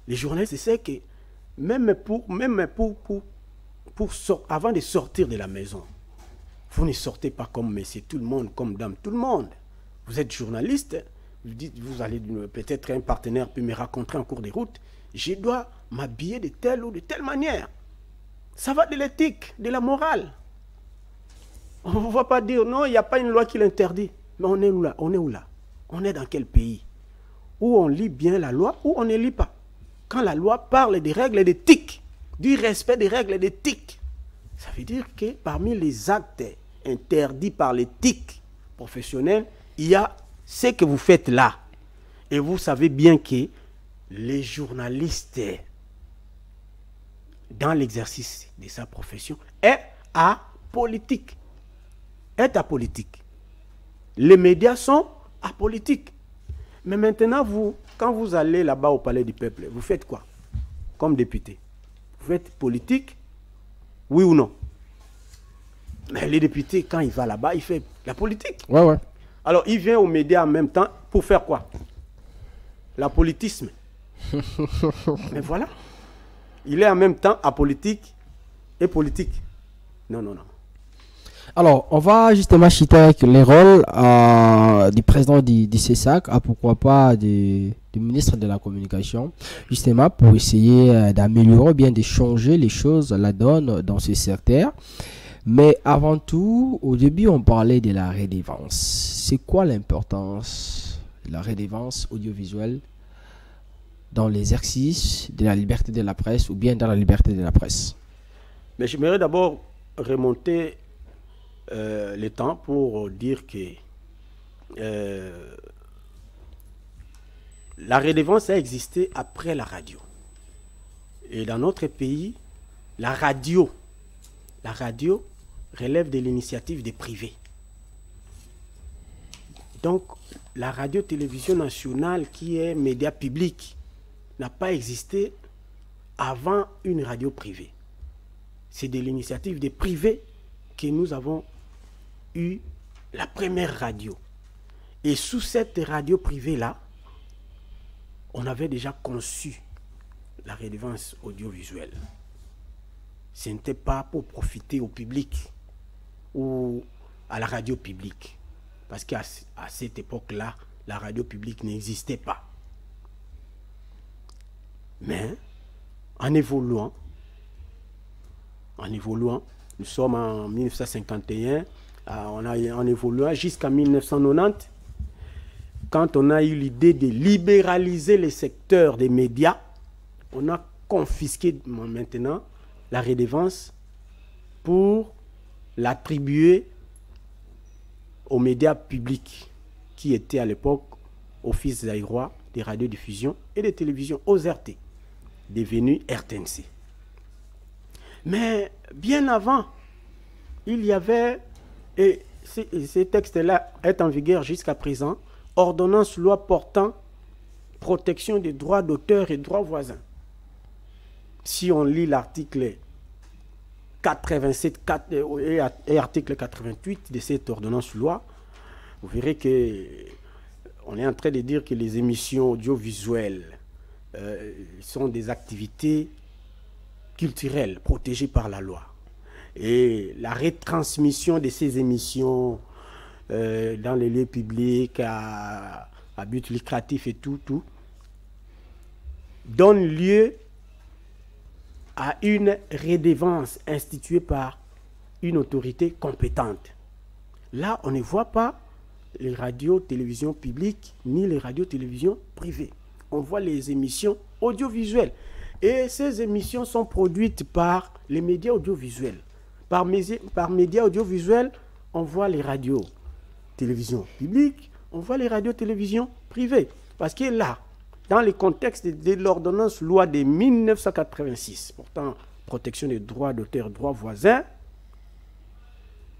Les journalistes, c'est que avant de sortir de la maison, vous ne sortez pas comme monsieur tout le monde, comme dame tout le monde. Vous êtes journaliste, vous allez peut-être un partenaire peut me raconter en cours de route, je dois m'habiller de telle ou de telle manière. Ça va de l'éthique, de la morale. On ne va pas dire non, il n'y a pas une loi qui l'interdit. Mais on est où là? On est où là? On est dans quel pays? Où on lit bien la loi ou on ne lit pas? Quand la loi parle des règles d'éthique, du respect des règles d'éthique, ça veut dire que parmi les actes interdits par l'éthique professionnelle, il y a ce que vous faites là. Et vous savez bien que les journalistes, dans l'exercice de sa profession, est apolitique. Est apolitique. Les médias sont apolitiques. Mais maintenant, vous, quand vous allez là-bas au Palais du Peuple, vous faites quoi comme député? Vous faites politique? Oui ou non? Mais les députés, quand il va là-bas, il fait la politique. Ouais. Alors, il vient aux médias en même temps pour faire quoi? L'apolitisme. Mais voilà. Il est en même temps apolitique et politique. Non. Alors, on va justement citer avec les rôles du président du CESAC, pourquoi pas du ministre de la Communication, justement pour essayer d'améliorer, bien de changer les choses, la donne dans ce secteur. Mais avant tout, au début, on parlait de la redevance. C'est quoi l'importance de la redevance audiovisuelle dans l'exercice de la liberté de la presse ou bien dans la liberté de la presse? Mais j'aimerais d'abord remonter le temps pour dire que la redevance a existé après la radio. Et dans notre pays, la radio relève de l'initiative des privés. Donc, la radio-télévision nationale, qui est média public, n'a pas existé avant une radio privée. C'est de l'initiative des privés que nous avons eu la première radio. Et sous cette radio privée-là, on avait déjà conçu la redevance audiovisuelle. Ce n'était pas pour profiter au public ou à la radio publique. Parce qu'à cette époque-là, la radio publique n'existait pas. Mais en évoluant, nous sommes en 1951, en évoluant jusqu'en 1990, quand on a eu l'idée de libéraliser les secteurs des médias, on a confisqué maintenant la redevance pour l'attribuer aux médias publics qui étaient à l'époque Office zaïrois des radiodiffusions et des télévisions, OZRT, devenu RTNC. Mais bien avant, il y avait, et ces textes-là est en vigueur jusqu'à présent, ordonnance loi portant protection des droits d'auteur et droits voisins. Si on lit l'article 87 et article 88 de cette ordonnance loi, vous verrez que on est en train de dire que les émissions audiovisuelles sont des activités culturelles protégées par la loi. Et la retransmission de ces émissions dans les lieux publics à but lucratif et tout, donne lieu à une redevance instituée par une autorité compétente. Là, on ne voit pas les radios-télévisions publiques ni les radios-télévisions privées. On voit les émissions audiovisuelles. Et ces émissions sont produites par les médias audiovisuels. Par médias audiovisuels, on voit les radios-télévisions publiques, on voit les radios-télévisions privées. Parce que là, dans le contexte de l'ordonnance loi de 1986, pourtant protection des droits d'auteur, droits voisins,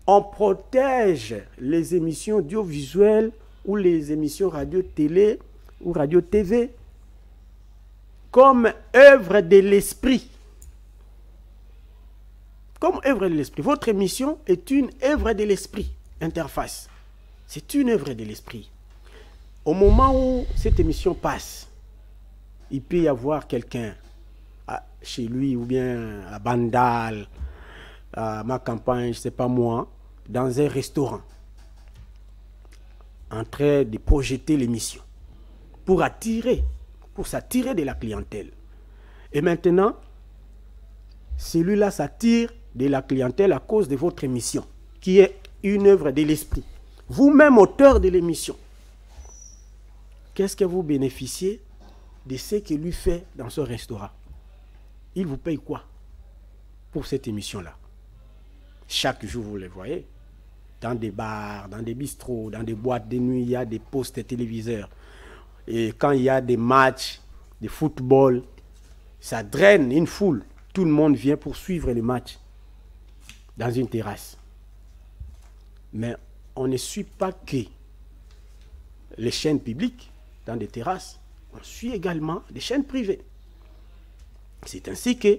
on protège les émissions audiovisuelles ou les émissions radio-télé ou radio-tv comme œuvre de l'esprit. Comme œuvre de l'esprit. Votre émission est une œuvre de l'esprit, interface. C'est une œuvre de l'esprit. Au moment où cette émission passe, il peut y avoir quelqu'un chez lui ou bien à Bandal, à ma campagne, je ne sais pas moi, dans un restaurant, en train de projeter l'émission pour s'attirer de la clientèle. Et maintenant, celui-là s'attire de la clientèle à cause de votre émission, qui est une œuvre de l'esprit. Vous-même, auteur de l'émission, qu'est-ce que vous bénéficiez de ce qu'il lui fait dans ce restaurant? Il vous paye quoi pour cette émission-là? Chaque jour, vous le voyez, dans des bars, dans des bistrots, dans des boîtes de nuit, il y a des postes téléviseurs. Et quand il y a des matchs de football, ça draine une foule. Tout le monde vient pour suivre les matchs dans une terrasse. Mais on ne suit pas que les chaînes publiques dans des terrasses, on suit également des chaînes privées. C'est ainsi que,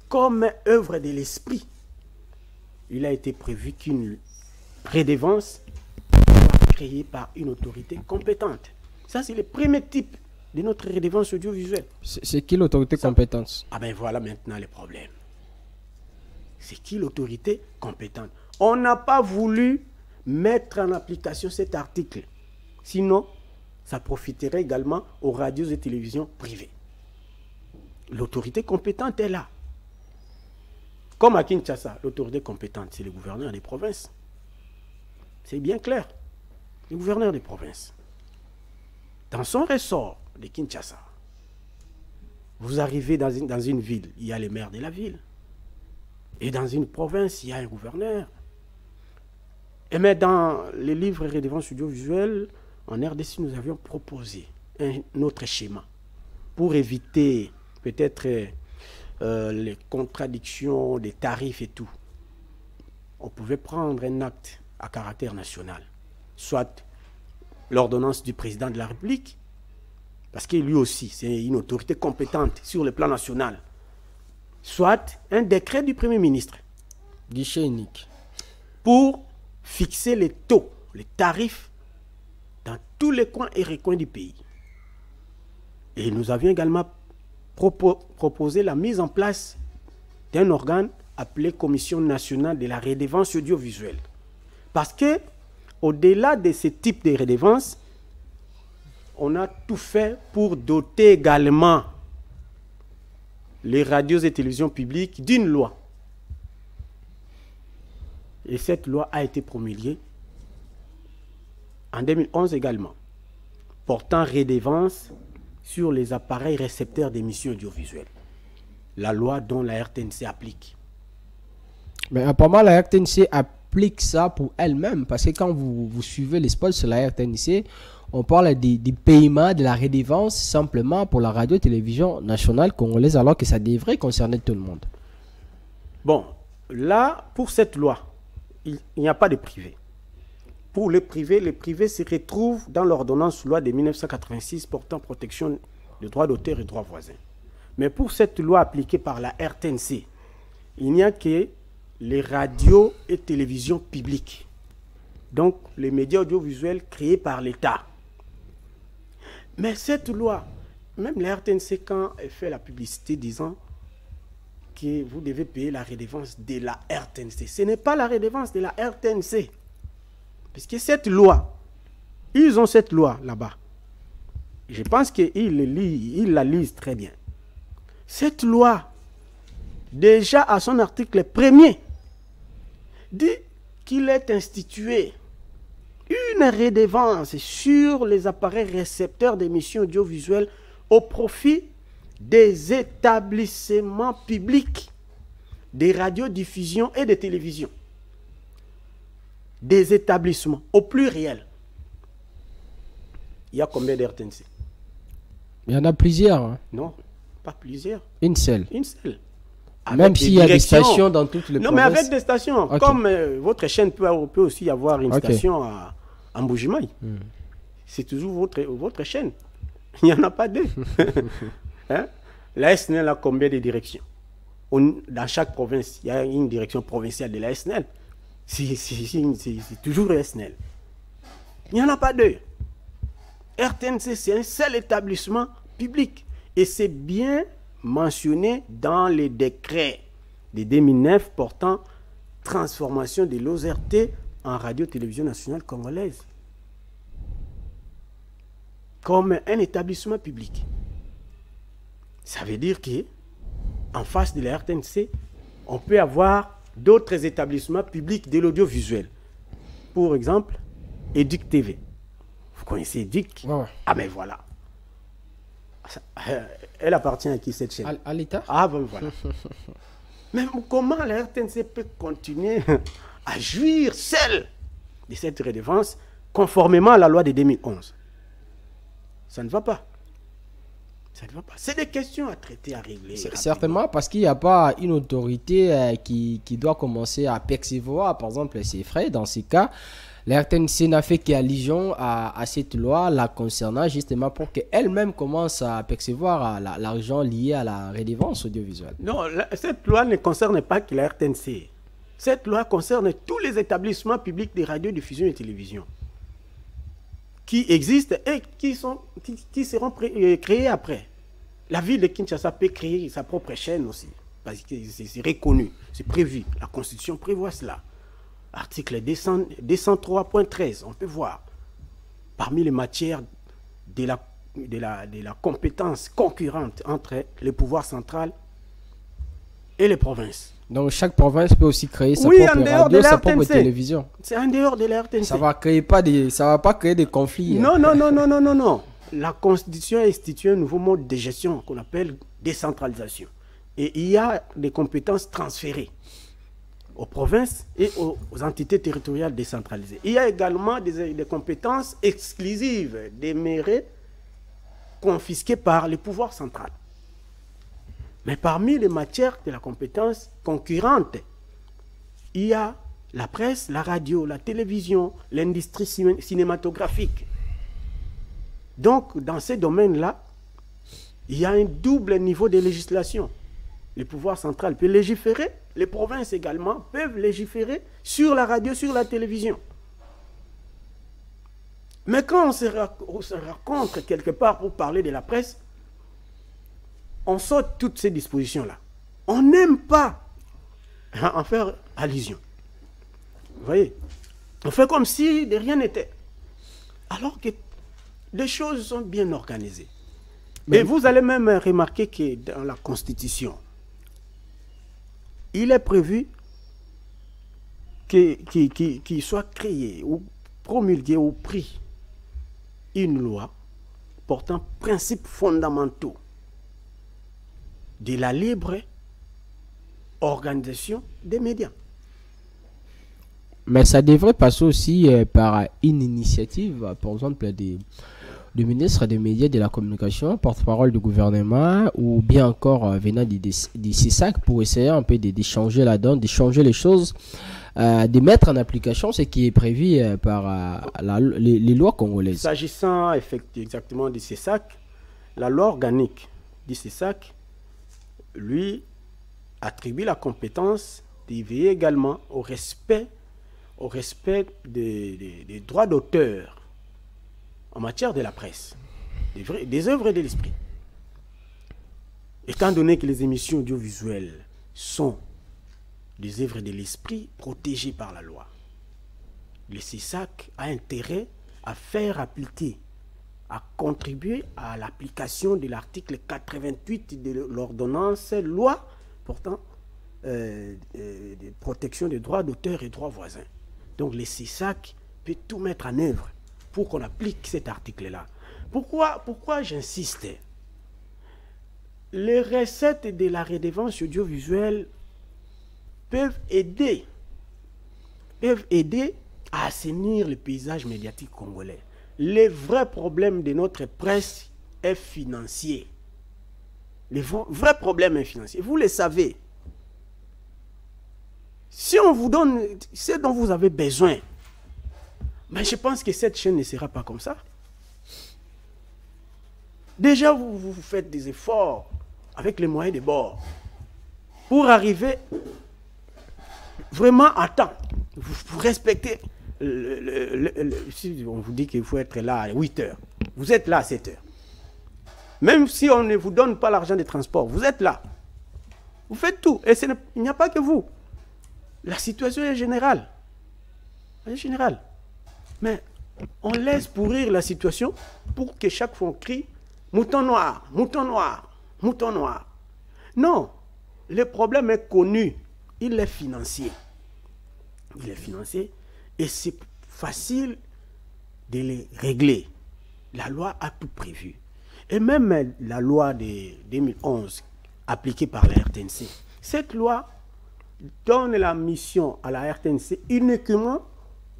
comme œuvre de l'esprit, il a été prévu qu'une redevance soit créée par une autorité compétente. Ça, c'est le premier type de notre redevance audiovisuelle. C'est qui l'autorité compétente? Ah ben voilà maintenant le problème. C'est qui l'autorité compétente? On n'a pas voulu mettre en application cet article. Sinon, ça profiterait également aux radios et télévisions privées. L'autorité compétente est là. Comme à Kinshasa, l'autorité compétente, c'est le gouverneur des provinces. C'est bien clair. Le gouverneur des provinces. Dans son ressort de Kinshasa, vous arrivez dans une ville, il y a le maire de la ville. Et dans une province, il y a un gouverneur. Et mais dans les livres et redevances audiovisuelles, en RDC, nous avions proposé un autre schéma pour éviter peut-être les contradictions des tarifs et tout. On pouvait prendre un acte à caractère national, soit l'ordonnance du président de la République, parce que lui aussi, c'est une autorité compétente sur le plan national, soit un décret du Premier ministre. Guichet unique. Pour fixer les taux, les tarifs dans tous les coins et recoins du pays. Et nous avions également proposé la mise en place d'un organe appelé Commission nationale de la redevance audiovisuelle. Parce que, au-delà de ce type de redevance, on a tout fait pour doter également les radios et télévisions publiques d'une loi. Et cette loi a été promulguée en 2011 également, portant redevance sur les appareils récepteurs d'émissions audiovisuelles. La loi dont la RTNC applique. Mais apparemment, la RTNC applique ça pour elle-même, parce que quand vous suivez les spots sur la RTNC, on parle des paiements de la redevance simplement pour la radio-télévision nationale congolaise, alors que ça devrait concerner tout le monde. Bon, là, pour cette loi, il n'y a pas de privé. Pour les privés se retrouvent dans l'ordonnance loi de 1986 portant protection des droits d'auteur et droits voisins. Mais pour cette loi appliquée par la RTNC, il n'y a que les radios et télévisions publiques. Donc, les médias audiovisuels créés par l'État. Mais cette loi, même la RTNC, quand elle fait la publicité disant que vous devez payer la redevance de la RTNC, ce n'est pas la redevance de la RTNC. Puisque cette loi, ils ont cette loi là-bas. Je pense qu'ils la lisent très bien. Cette loi, déjà à son article 1er, dit qu'il est institué une redevance sur les appareils récepteurs d'émissions audiovisuelles au profit des établissements publics, des radiodiffusions et des télévisions. Des établissements, au pluriel. Il y a combien d'RTNC? Il y en a plusieurs. Hein. Non, pas plusieurs. Une seule. Une seule. Même s'il y a des stations dans toutes les provinces. Non, mais avec des stations. Okay. Comme votre chaîne peut aussi avoir une station à Mbujimaï. C'est toujours votre chaîne. Il n'y en a pas deux. Hein? La SNEL a combien de directions? Dans chaque province, il y a une direction provinciale de la SNEL. C'est toujours SNEL. Il n'y en a pas deux. RTNC, c'est un seul établissement public. Et c'est bien mentionné dans les décrets de 2009 portant transformation de l'OZRT en radio-télévision nationale congolaise. Comme un établissement public. Ça veut dire qu'en face de la RTNC, on peut avoir d'autres établissements publics de l'audiovisuel. Pour exemple, Éduc TV. Vous connaissez Éduc? Ouais. Ah ben voilà. Elle appartient à qui cette chaîne? À l'État. Ah ben voilà. Mais comment la RTNC peut continuer à jouir seule de cette redevance conformément à la loi de 2011? Ça ne va pas. Ça ne va pas. C'est des questions à traiter, à régler. Certainement, parce qu'il n'y a pas une autorité qui doit commencer à percevoir, par exemple, ses frais. Dans ces cas, la RTNC n'a fait qu'allusion à cette loi la concernant, justement pour qu'elle-même commence à percevoir l'argent lié à la redevance audiovisuelle. Non, cette loi ne concerne pas que la RTNC. Cette loi concerne tous les établissements publics de radiodiffusion et télévision qui existent et qui seront créés après. La ville de Kinshasa peut créer sa propre chaîne aussi, parce que c'est reconnu, c'est prévu. La Constitution prévoit cela. Article 203.13, on peut voir. Parmi les matières de la compétence concurrente entre le pouvoir central et les provinces. Donc chaque province peut aussi créer sa propre radio, sa propre télévision. C'est en dehors de la RTNC. Ça va pas créer des conflits. Non, non, non, non, non, non, non. La Constitution a institué un nouveau mode de gestion qu'on appelle décentralisation. Et il y a des compétences transférées aux provinces et aux entités territoriales décentralisées. Il y a également des compétences exclusives des mairies confisquées par le pouvoir central. Mais parmi les matières de la compétence concurrente, il y a la presse, la radio, la télévision, l'industrie cinématographique. Donc, dans ces domaines-là, il y a un double niveau de législation. Le pouvoir central peut légiférer, les provinces également peuvent légiférer sur la radio, sur la télévision. Mais quand on se rencontre quelque part pour parler de la presse, on saute toutes ces dispositions-là. On n'aime pas en faire allusion. Vous voyez? On fait comme si de rien n'était. Alors que les choses sont bien organisées. Et vous allez même remarquer que dans la Constitution, il est prévu qu'il soit créé ou promulgué ou pris une loi portant principes fondamentaux de la libre organisation des médias. Mais ça devrait passer aussi par une initiative, par exemple, du ministre des Médias et de la Communication, porte-parole du gouvernement, ou bien encore venant du CISAC pour essayer un peu de changer la donne, de changer les choses, de mettre en application ce qui est prévu par les lois congolaises. S'agissant exactement du CISAC, la loi organique du CISAC, lui, attribue la compétence de veiller également au respect des droits d'auteur en matière de la presse, des œuvres de l'esprit. Étant donné que les émissions audiovisuelles sont des œuvres de l'esprit protégées par la loi, le CISAC a intérêt à faire appliquer, à contribuer à l'application de l'article 88 de l'ordonnance loi portant protection des droits d'auteur et droits voisins. Donc le CISAC peut tout mettre en œuvre pour qu'on applique cet article-là. Pourquoi j'insiste? Les recettes de la redevance audiovisuelle peuvent aider à assainir le paysage médiatique congolais. Le vrai problème de notre presse est financier. Le vrai problème est financier. Vous le savez. Si on vous donne ce dont vous avez besoin, mais je pense que cette chaîne ne sera pas comme ça. Déjà, vous faites des efforts avec les moyens de bord pour arriver vraiment à temps. Vous respectez, si on vous dit qu'il faut être là à 8 heures, vous êtes là à 7 heures. Même si on ne vous donne pas l'argent de transport, vous êtes là. Vous faites tout. Et il n'y a pas que vous. La situation est générale. Elle est générale. Mais on laisse pourrir la situation pour que chaque fois on crie « mouton noir, mouton noir, mouton noir ». Non, le problème est connu. Il est financier. Il est financier et c'est facile de les régler. La loi a tout prévu. Et même la loi de 2011 appliquée par la RTNC, cette loi donne la mission à la RTNC uniquement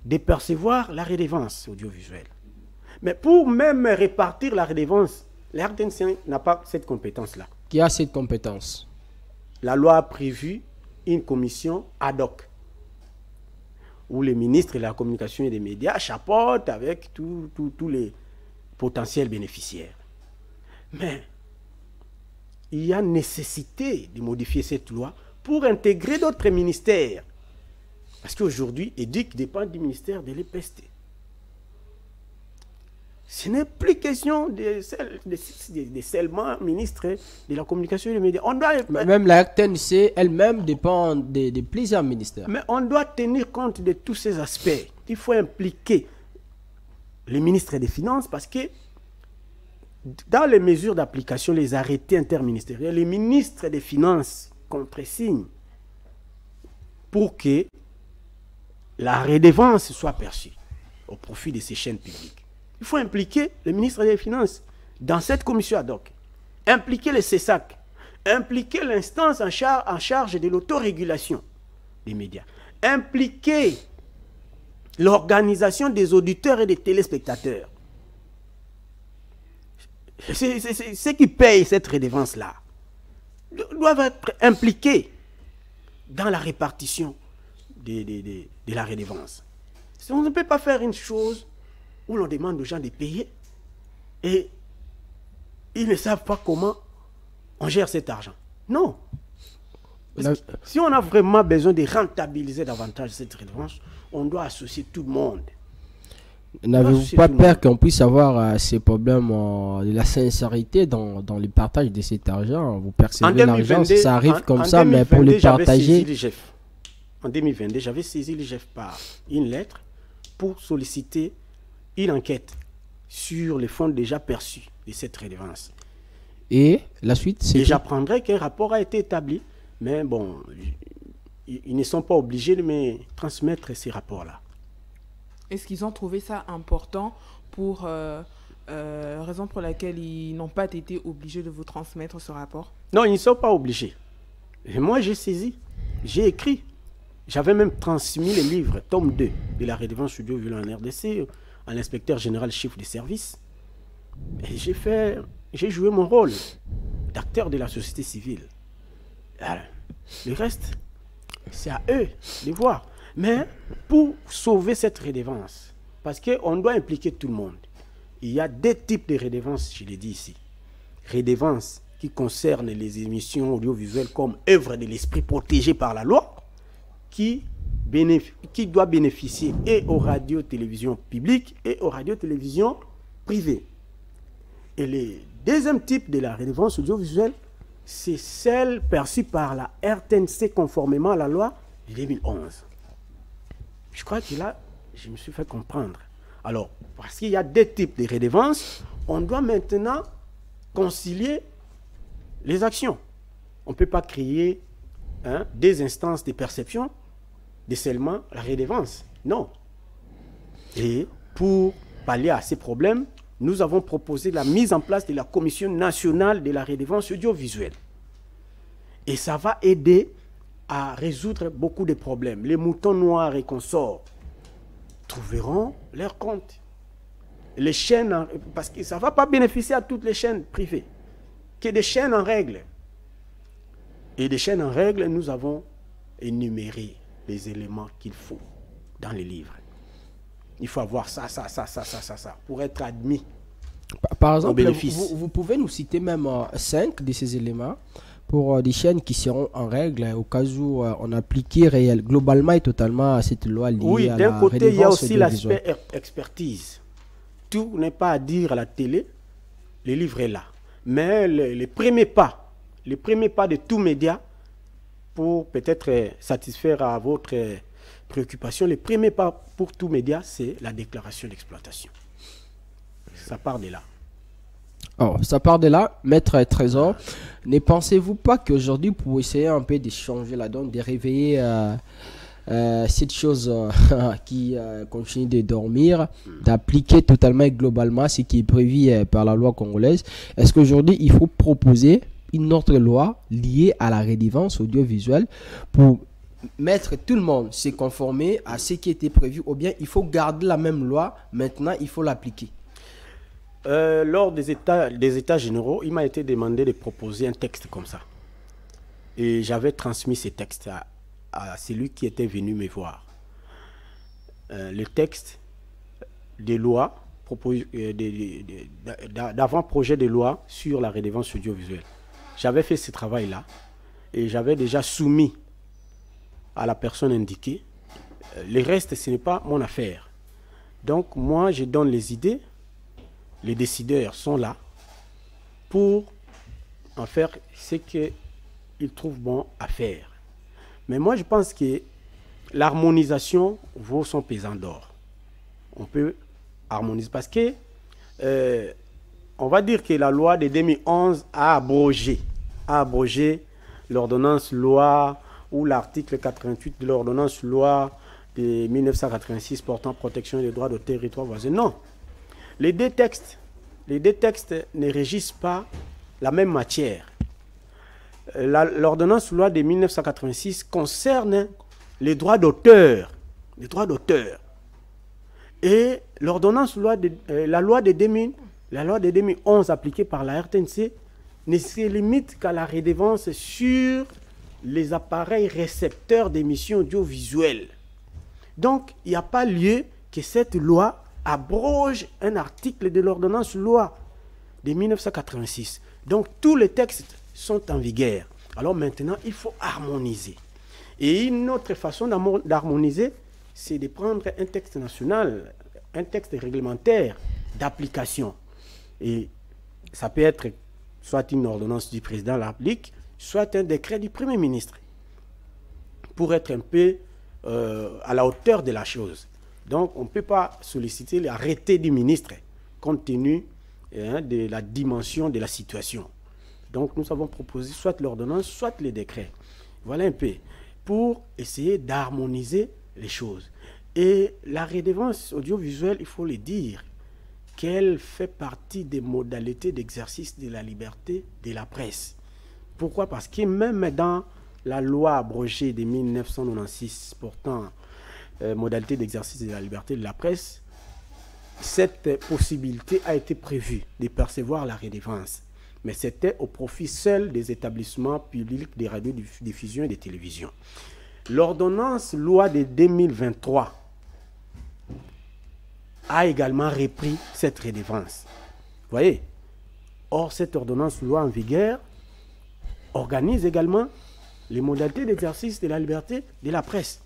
de percevoir la redevance audiovisuelle. Mais pour même répartir la redevance, la RTNC n'a pas cette compétence-là. Qui a cette compétence? La loi a prévu une commission ad hoc où les ministres de la communication et des médias chapeautent avec tous les potentiels bénéficiaires. Mais il y a nécessité de modifier cette loi pour intégrer d'autres ministères. Parce qu'aujourd'hui, EDIC dépend du ministère de l'EPST. Ce n'est plus question de seulement ministre de la communication et des médias. Même la RTNC elle-même dépend de plusieurs ministères. Mais on doit tenir compte de tous ces aspects. Il faut impliquer les ministres des Finances parce que dans les mesures d'application, les arrêtés interministériels, les ministres des Finances contresignent pour que la redevance soit perçue au profit de ces chaînes publiques. Il faut impliquer le ministre des Finances dans cette commission ad hoc, impliquer le CESAC, impliquer l'instance en charge de l'autorégulation des médias, impliquer l'organisation des auditeurs et des téléspectateurs. Ceux qui payent cette redevance-là doivent être impliqués dans la répartition de la redevance. On ne peut pas faire une chose où l'on demande aux gens de payer et ils ne savent pas comment on gère cet argent. Non. Si on a vraiment besoin de rentabiliser davantage cette redevance, on doit associer tout le monde. N'avez-vous pas peur qu'on puisse avoir ces problèmes de la sincérité dans le partage de cet argent? Vous percevez l'argent, ça arrive comme ça, mais pour le partager... En 2022, j'avais saisi l'IGF par une lettre pour solliciter une enquête sur les fonds déjà perçus de cette redevance. Et la suite, c'est... Et j'apprendrai qu'un rapport a été établi. Mais bon, ils ne sont pas obligés de me transmettre ces rapports-là. Est-ce qu'ils ont trouvé ça important pour raison pour laquelle ils n'ont pas été obligés de vous transmettre ce rapport? Non, ils ne sont pas obligés. Et moi, j'ai saisi, j'ai écrit. J'avais même transmis les livres, tome 2 de la redevance audiovisuelle en RDC, à l'inspecteur général chef des services. Et j'ai joué mon rôle d'acteur de la société civile. Alors, le reste, c'est à eux de voir. Mais pour sauver cette redevance, parce qu'on doit impliquer tout le monde, il y a deux types de redevances, je l'ai dit ici. Redevance qui concerne les émissions audiovisuelles comme œuvre de l'esprit protégée par la loi, qui doit bénéficier et aux radios-télévisions publiques et aux radios-télévisions privées. Et le deuxième type de la redevance audiovisuelle, c'est celle perçue par la RTNC conformément à la loi de 2011. Je crois que là, je me suis fait comprendre. Alors, parce qu'il y a deux types de redevances, on doit maintenant concilier les actions. On ne peut pas créer des instances de perception de seulement la redevance. Non. Et pour pallier à ces problèmes, nous avons proposé la mise en place de la Commission nationale de la redevance audiovisuelle. Et ça va aider à résoudre beaucoup de problèmes. Les moutons noirs et consorts trouveront leur compte. Les chaînes, parce que ça ne va pas bénéficier à toutes les chaînes privées, que des chaînes en règle. Et des chaînes en règle, nous avons énuméré les éléments qu'il faut dans les livres. Il faut avoir ça, pour être admis. Par exemple, vous pouvez nous citer même 5 de ces éléments pour des chaînes qui seront en règle au cas où on appliquait globalement et totalement cette loi liée à la redevance. Oui, d'un côté, il y a aussi l'aspect expertise. Tout n'est pas à dire à la télé, le livre est là. Mais les premiers pas de tout média, pour peut-être satisfaire à votre préoccupation, les premiers pas pour tout média, c'est la déclaration d'exploitation. Ça part de là. Oh, ça part de là, Maître Trésor. Ne pensez-vous pas qu'aujourd'hui, pour essayer un peu de changer la donne, de réveiller cette chose qui continue de dormir, d'appliquer totalement et globalement ce qui est prévu par la loi congolaise, est-ce qu'aujourd'hui, il faut proposer une autre loi liée à la redevance audiovisuelle pour mettre tout le monde se conformer à ce qui était prévu, ou bien il faut garder la même loi, maintenant il faut l'appliquer? Lors des états généraux, il m'a été demandé de proposer un texte comme ça. Et j'avais transmis ces textes à celui qui était venu me voir. Le texte des lois, d'avant-projet de loi sur la redevance audiovisuelle. J'avais fait ce travail-là et j'avais déjà soumis à la personne indiquée. Le reste, ce n'est pas mon affaire. Donc, moi, je donne les idées. Les décideurs sont là pour en faire ce qu'ils trouvent bon à faire. Mais moi, je pense que l'harmonisation vaut son pesant d'or. On peut harmoniser parce que on va dire que la loi de 2011 a abrogé l'ordonnance loi ou l'article 88 de l'ordonnance loi de 1986 portant protection des droits de territoire voisin. Non. Les deux textes ne régissent pas la même matière. L'ordonnance loi de 1986 concerne les droits d'auteur. Et l'ordonnance loi la loi de 2011 appliquée par la RTNC ne se limite qu'à la redevance sur les appareils récepteurs d'émissions audiovisuelles. Donc, il n'y a pas lieu que cette loi abroge un article de l'ordonnance loi de 1986. Donc, tous les textes sont en vigueur. Alors maintenant, il faut harmoniser. Et une autre façon d'harmoniser, c'est de prendre un texte national, un texte réglementaire d'application. Et ça peut être soit une ordonnance du président de la République, soit un décret du Premier ministre, pour être un peu à la hauteur de la chose. Donc, on ne peut pas solliciter l'arrêté du ministre, compte tenu de la dimension de la situation. Donc nous avons proposé soit l'ordonnance, soit les décrets. Voilà un peu, pour essayer d'harmoniser les choses. Et la redevance audiovisuelle, il faut le dire, qu'elle fait partie des modalités d'exercice de la liberté de la presse. Pourquoi? Parce que même dans la loi abrogée de 1996 portant modalité d'exercice de la liberté de la presse, cette possibilité a été prévue de percevoir la redevance. Mais c'était au profit seul des établissements publics des radiodiffusions et des télévisions. L'ordonnance loi de 2023 a également repris cette redevance. Vous voyez? Or, cette ordonnance loi en vigueur organise également les modalités d'exercice de la liberté de la presse.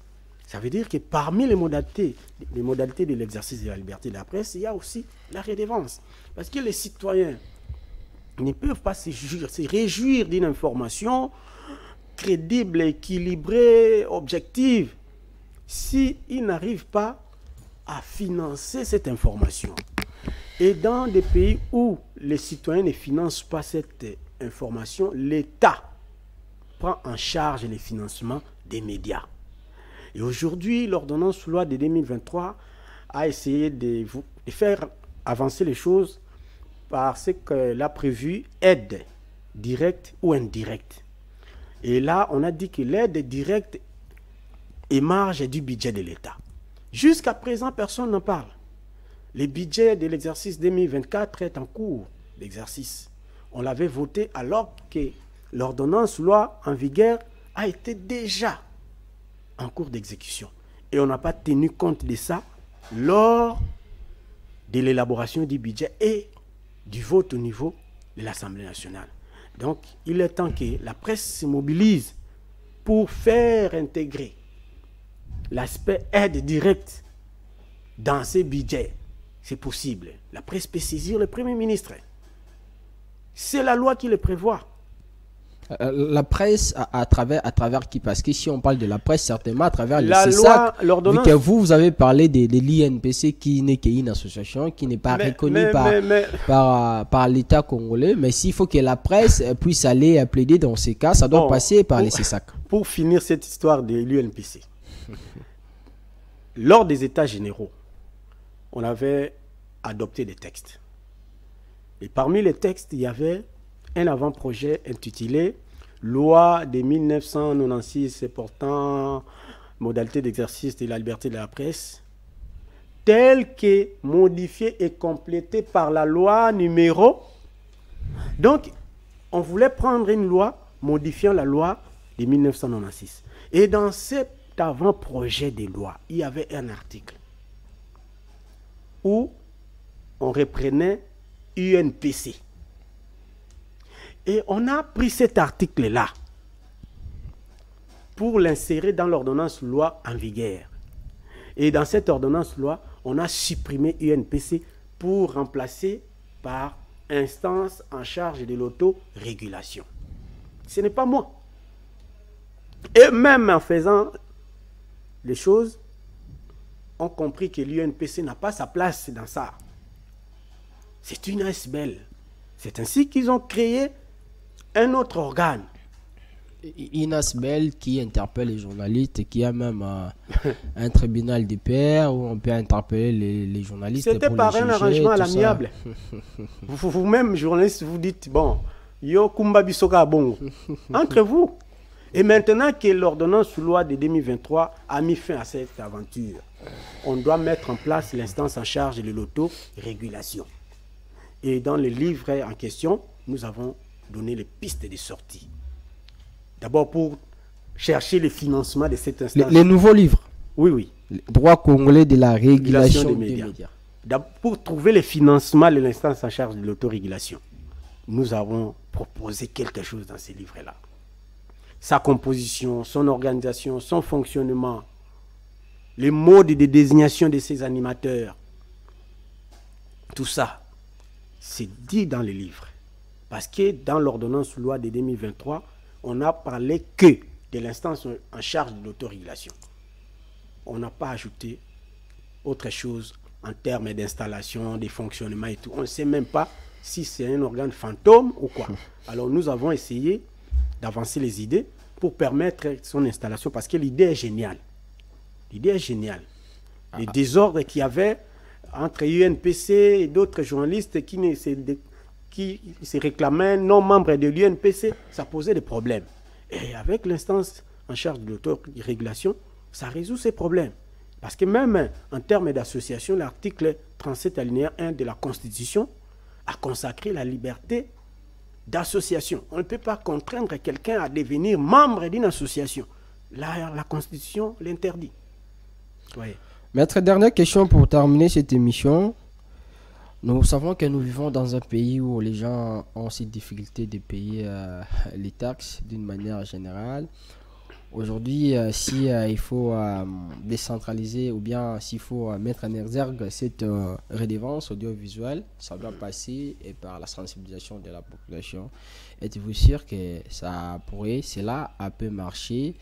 Ça veut dire que parmi les modalités de l'exercice de la liberté de la presse, il y a aussi la redevance. Parce que les citoyens ne peuvent pas se réjouir d'une information crédible, équilibrée, objective, s'ils n'arrivent pas à financer cette information. Et dans des pays où les citoyens ne financent pas cette information, l'État prend en charge les financements des médias. Et aujourd'hui, l'ordonnance loi de 2023 a essayé de faire avancer les choses par ce qu'elle a prévu, aide directe ou indirecte. Et là, on a dit que l'aide directe émarge du budget de l'État. Jusqu'à présent, personne n'en parle. Le budget de l'exercice 2024 est en cours d'exercice. On l'avait voté alors que l'ordonnance loi en vigueur a été déjà en cours d'exécution. Et on n'a pas tenu compte de ça lors de l'élaboration du budget et du vote au niveau de l'Assemblée nationale. Donc, il est temps que la presse se mobilise pour faire intégrer l'aspect aide directe dans ces budgets. C'est possible. La presse peut saisir le Premier ministre. C'est la loi qui le prévoit. La presse à travers qui? Parce que si on parle de la presse, certainement à travers le la CESAC, loi, l'ordonnance. Vu que vous avez parlé de l'INPC qui n'est qu'une association, qui n'est pas reconnue par l'État congolais. Mais s'il faut que la presse puisse aller plaider dans ces cas, ça doit passer par les CESAC. Pour finir cette histoire de l'UNPC, lors des États généraux, on avait adopté des textes. Et parmi les textes, il y avait un avant-projet intitulé « Loi de 1996 portant modalité d'exercice de la liberté de la presse » tel que modifié et complété par la loi numéro. Donc, on voulait prendre une loi modifiant la loi de 1996. Et dans cet avant-projet de loi, il y avait un article où on reprenait UNPC. Et on a pris cet article-là pour l'insérer dans l'ordonnance loi en vigueur. Et dans cette ordonnance loi, on a supprimé UNPC pour remplacer par instance en charge de l'autorégulation. Ce n'est pas moi. Et même en faisant les choses, on a compris que l'UNPC n'a pas sa place dans ça. C'est une ASBL. C'est ainsi qu'ils ont créé un autre organe. Une ASBL qui interpelle les journalistes et qui a même un tribunal des pairs où on peut interpeller les journalistes. C'était par un arrangement à l'amiable. Vous-même, journaliste, vous dites, bon, yo kumba bisoka bongo. Entre vous. Et maintenant que l'ordonnance loi de 2023 a mis fin à cette aventure, on doit mettre en place l'instance en charge de l'autorégulation. Et dans le livre en question, nous avons donné les pistes de sortie. D'abord pour chercher le financement de cette instance. Les nouveaux livres? Oui, oui. Droit congolais de la régulation des médias. Pour trouver le financement de l'instance en charge de l'autorégulation, nous avons proposé quelque chose dans ces livres-là. Sa composition, son organisation, son fonctionnement, les modes de désignation de ses animateurs, tout ça, c'est dit dans les livres. Parce que dans l'ordonnance loi de 2023, on n'a parlé que de l'instance en charge de l'autorégulation. On n'a pas ajouté autre chose en termes d'installation, de fonctionnement et tout. On ne sait même pas si c'est un organe fantôme ou quoi. Alors nous avons essayé d'avancer les idées pour permettre son installation, parce que l'idée est géniale. L'idée est géniale. Les désordres qu'il y avait entre UNPC et d'autres journalistes qui se réclamaient non membres de l'UNPC, ça posait des problèmes. Et avec l'instance en charge de l'autorégulation, ça résout ces problèmes. Parce que même en termes d'association, l'article 37 alinéa 1 de la Constitution a consacré la liberté d'association. On ne peut pas contraindre quelqu'un à devenir membre d'une association. La Constitution l'interdit. Oui. Maître, dernière question pour terminer cette émission. Nous savons que nous vivons dans un pays où les gens ont cette difficulté de payer les taxes d'une manière générale. Aujourd'hui, si il faut décentraliser ou bien s'il faut mettre en exergue cette redevance audiovisuelle, ça doit passer par la sensibilisation de la population. Êtes-vous sûr que cela peut marcher,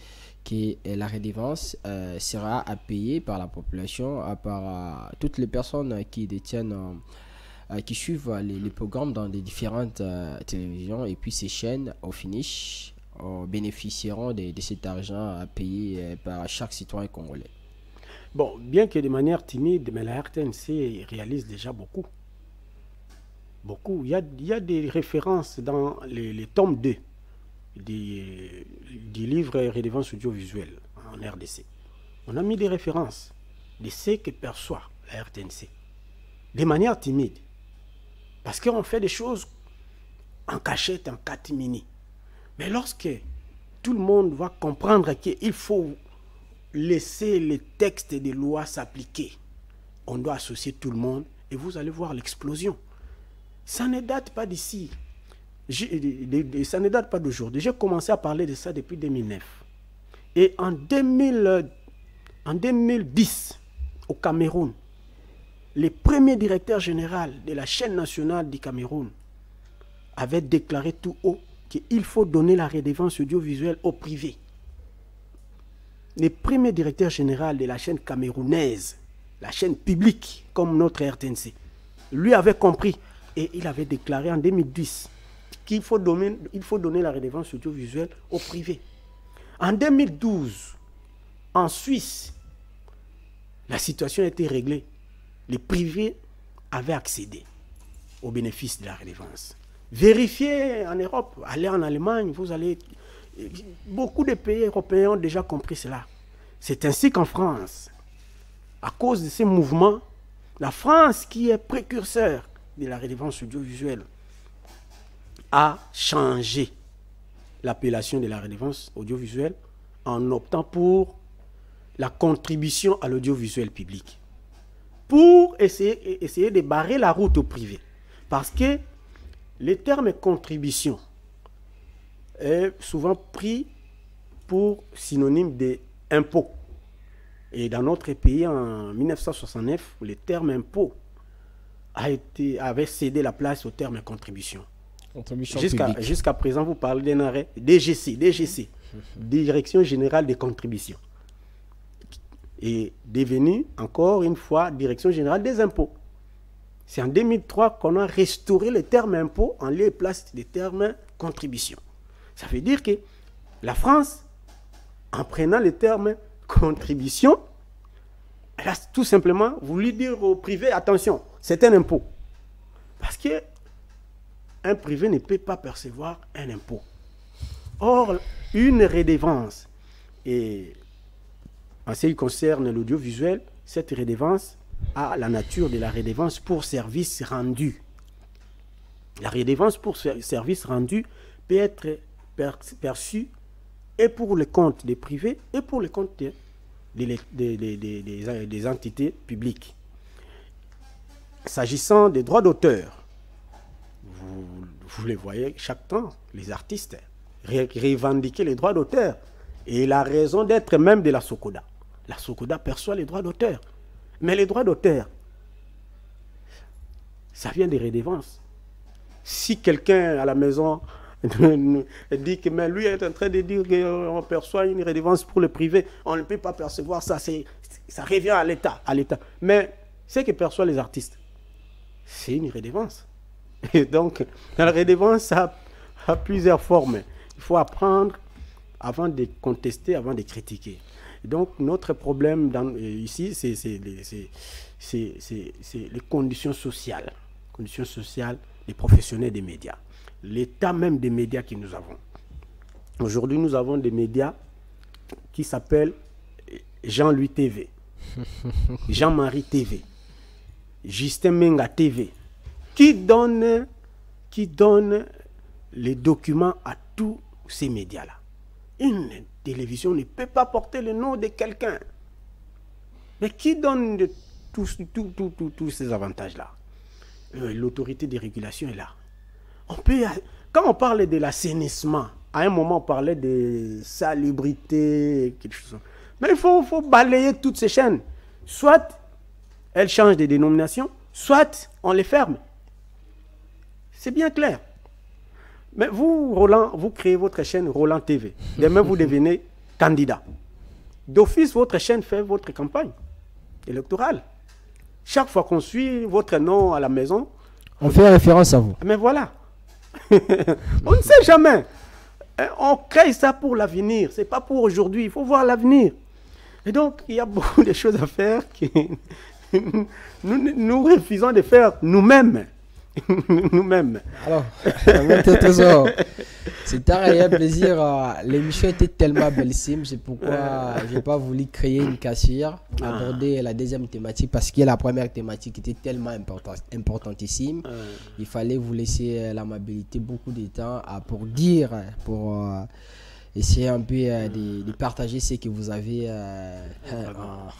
que la redevance sera à payer par la population, par toutes les personnes qui détiennent, qui suivent les programmes dans les différentes télévisions, et puis ces chaînes au finish bénéficieront de cet argent à payer par chaque citoyen congolais? Bon, bien que de manière timide, mais la RTNC réalise déjà beaucoup. Beaucoup. Il y a des références dans les tomes 2 du livre Redevance audiovisuelle en RDC. On a mis des références de ce que perçoit la RTNC de manière timide. Parce qu'on fait des choses en cachette, en catimini. Mais lorsque tout le monde va comprendre qu'il faut laisser les textes des lois s'appliquer, on doit associer tout le monde et vous allez voir l'explosion. Ça ne date pas d'ici. Ça ne date pas d'aujourd'hui. J'ai commencé à parler de ça depuis 2009. Et en 2010, au Cameroun, le premier directeur général de la chaîne nationale du Cameroun avait déclaré tout haut qu'il faut donner la redevance audiovisuelle au privé. Le premier directeur général de la chaîne camerounaise, la chaîne publique comme notre RTNC, lui avait compris et il avait déclaré en 2010 qu'il faut donner la redevance audiovisuelle au privé. En 2012, en Suisse, la situation a été réglée. Les privés avaient accédé aux bénéfices de la redevance. Vérifiez en Europe, allez en Allemagne, vous allez... Beaucoup de pays européens ont déjà compris cela. C'est ainsi qu'en France, à cause de ces mouvements, la France, qui est précurseur de la redevance audiovisuelle, a changé l'appellation de la redevance audiovisuelle en optant pour la contribution à l'audiovisuel public, pour essayer de barrer la route au privé. Parce que le terme contribution est souvent pris pour synonyme d'impôt. Et dans notre pays, en 1969, le terme impôt avait cédé la place au terme contribution. Jusqu'à présent, vous parlez d'un arrêt DGC, Direction Générale des Contributions. Et devenu, encore une fois, Direction Générale des Impôts. C'est en 2003 qu'on a restauré le terme impôt en lieu et place des termes contribution. Ça veut dire que la France, en prenant le terme contribution, elle a tout simplement voulu dire au privé, attention, c'est un impôt. Parce que un privé ne peut pas percevoir un impôt. Or, une redevance, et en ce qui concerne l'audiovisuel, cette redevance a la nature de la redevance pour service rendu. La redevance pour service rendu peut être perçue et pour le compte des privés et pour le compte des entités publiques. S'agissant des droits d'auteur, vous les voyez chaque temps, les artistes revendiquer les droits d'auteur. Et la raison d'être même de la SOCODA. La SOCODA perçoit les droits d'auteur. Mais les droits d'auteur, ça vient des redevances. Si quelqu'un à la maison dit que mais lui est en train de dire qu'on perçoit une redevance pour le privé, on ne peut pas percevoir ça, ça revient à l'État. Mais ce que perçoivent les artistes, c'est une redevance. Et donc, la redevance a plusieurs formes. Il faut apprendre avant de contester, avant de critiquer. Et donc, notre problème ici, c'est les conditions sociales. Conditions sociales des professionnels des médias. L'état même des médias que nous avons. Aujourd'hui, nous avons des médias qui s'appellent Jean-Louis TV, Jean-Marie TV, Justin Menga TV, qui donne les documents à tous ces médias-là. Une télévision ne peut pas porter le nom de quelqu'un. Mais qui donne tous ces avantages-là? L'autorité de régulation est là. Quand on parle de l'assainissement, à un moment on parlait de salubrité, quelque chose. Mais il faut balayer toutes ces chaînes. Soit elles changent de dénomination, soit on les ferme. C'est bien clair. Mais vous, Roland, vous créez votre chaîne Roland TV. Demain, vous devenez candidat. D'office, votre chaîne fait votre campagne électorale. Chaque fois qu'on suit votre nom à la maison, on fait référence à vous. Mais voilà. On ne sait jamais. On crée ça pour l'avenir. Ce n'est pas pour aujourd'hui. Il faut voir l'avenir. Et donc, il y a beaucoup de choses à faire que nous refusons de faire nous-mêmes. Nous-mêmes. Alors, Maître Trésor, c'est un réel plaisir. L'émission était tellement bellissime, c'est pourquoi je n'ai pas voulu créer une cassure, aborder la deuxième thématique, parce que la première thématique était tellement importantissime. Il fallait vous laisser l'amabilité, beaucoup de temps pour dire, pour essayer un peu de partager ce que vous avez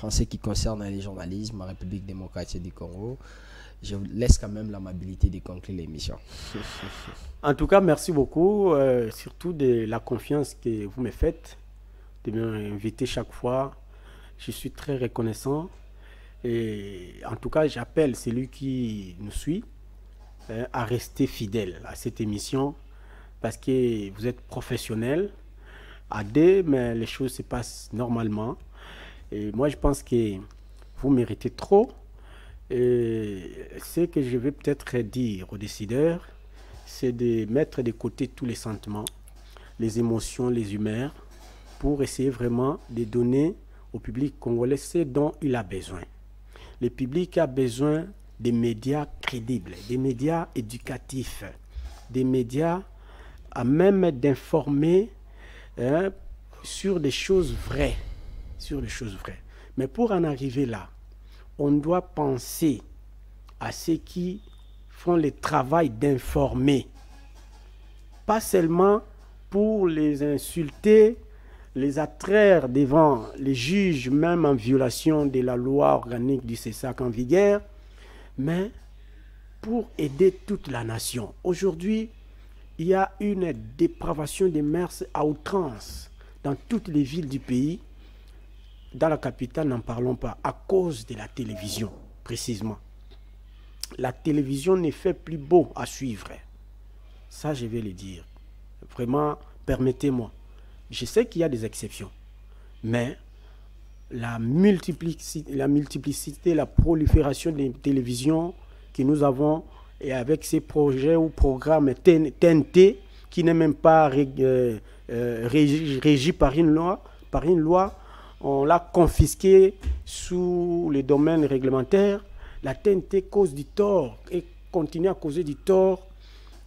en ce qui concerne le journalisme en République démocratique du Congo. Je vous laisse quand même l'amabilité de conclure l'émission. En tout cas, merci beaucoup, surtout de la confiance que vous me faites, de m'inviter chaque fois. Je suis très reconnaissant. Et en tout cas, j'appelle celui qui nous suit à rester fidèle à cette émission, parce que vous êtes professionnel, à deux, mais les choses se passent normalement. Et moi, je pense que vous méritez trop. Et ce que je vais peut-être dire aux décideurs, c'est de mettre de côté tous les sentiments, les émotions, les humeurs, pour essayer vraiment de donner au public congolais ce dont il a besoin. Le public a besoin des médias crédibles, des médias éducatifs, des médias à même d'informer sur des choses vraies, Mais pour en arriver là, on doit penser à ceux qui font le travail d'informer. Pas seulement pour les insulter, les attraire devant les juges, même en violation de la loi organique du CESAC en vigueur, mais pour aider toute la nation. Aujourd'hui, il y a une dépravation des mœurs à outrance dans toutes les villes du pays. Dans la capitale, n'en parlons pas, à cause de la télévision, précisément. La télévision ne fait plus beau à suivre. Ça, je vais le dire. Vraiment, permettez-moi. Je sais qu'il y a des exceptions, mais la multiplicité, la prolifération des télévisions que nous avons, et avec ces projets ou programmes TNT, qui n'est même pas régi par une loi, on l'a confisqué sous les domaines réglementaires. La TNT cause du tort et continue à causer du tort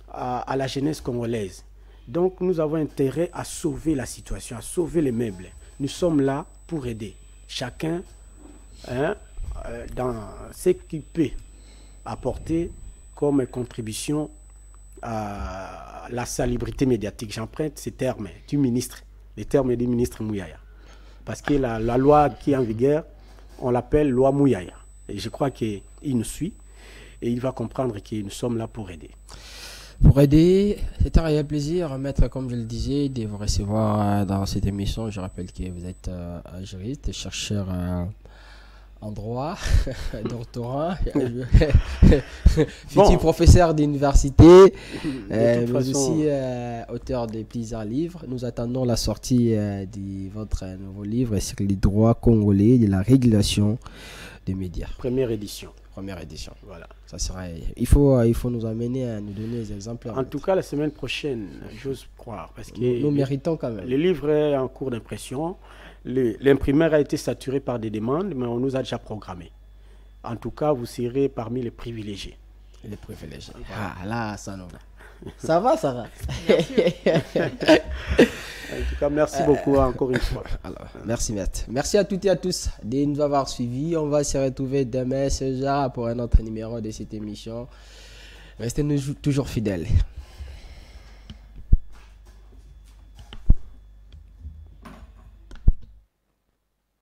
à la jeunesse congolaise. Donc nous avons intérêt à sauver la situation, à sauver les meubles. Nous sommes là pour aider chacun dans ce qu'il peut apporter comme contribution à la salubrité médiatique. J'emprunte ces termes du ministre, les termes du ministre Mouyaya. Parce que la loi qui est en vigueur, on l'appelle loi Mouyaya. Et je crois qu'il nous suit et il va comprendre que nous sommes là pour aider. Pour aider, c'est un réel plaisir, maître, comme je le disais, de vous recevoir dans cette émission. Je rappelle que vous êtes juriste, chercheur en droit, doctorant, futur professeur d'université, mais aussi auteur de plusieurs livres. Nous attendons la sortie de votre nouveau livre sur les droits congolais de la régulation des médias. Première édition. Première édition. Voilà. Ça sera, il faut nous amener à nous donner des exemples. En tout cas, la semaine prochaine, j'ose croire, parce que nous méritons quand même. Le livre est en cours d'impression. L'imprimeur a été saturé par des demandes, mais on nous a déjà programmé. En tout cas, vous serez parmi les privilégiés. Les privilégiés. Ah là, ça nous va. Ça va, Sarah? En tout cas, merci beaucoup encore une fois. Alors, merci, maître. Merci à toutes et à tous de nous avoir suivis. On va se retrouver demain ce soir pour un autre numéro de cette émission. Restez toujours fidèles.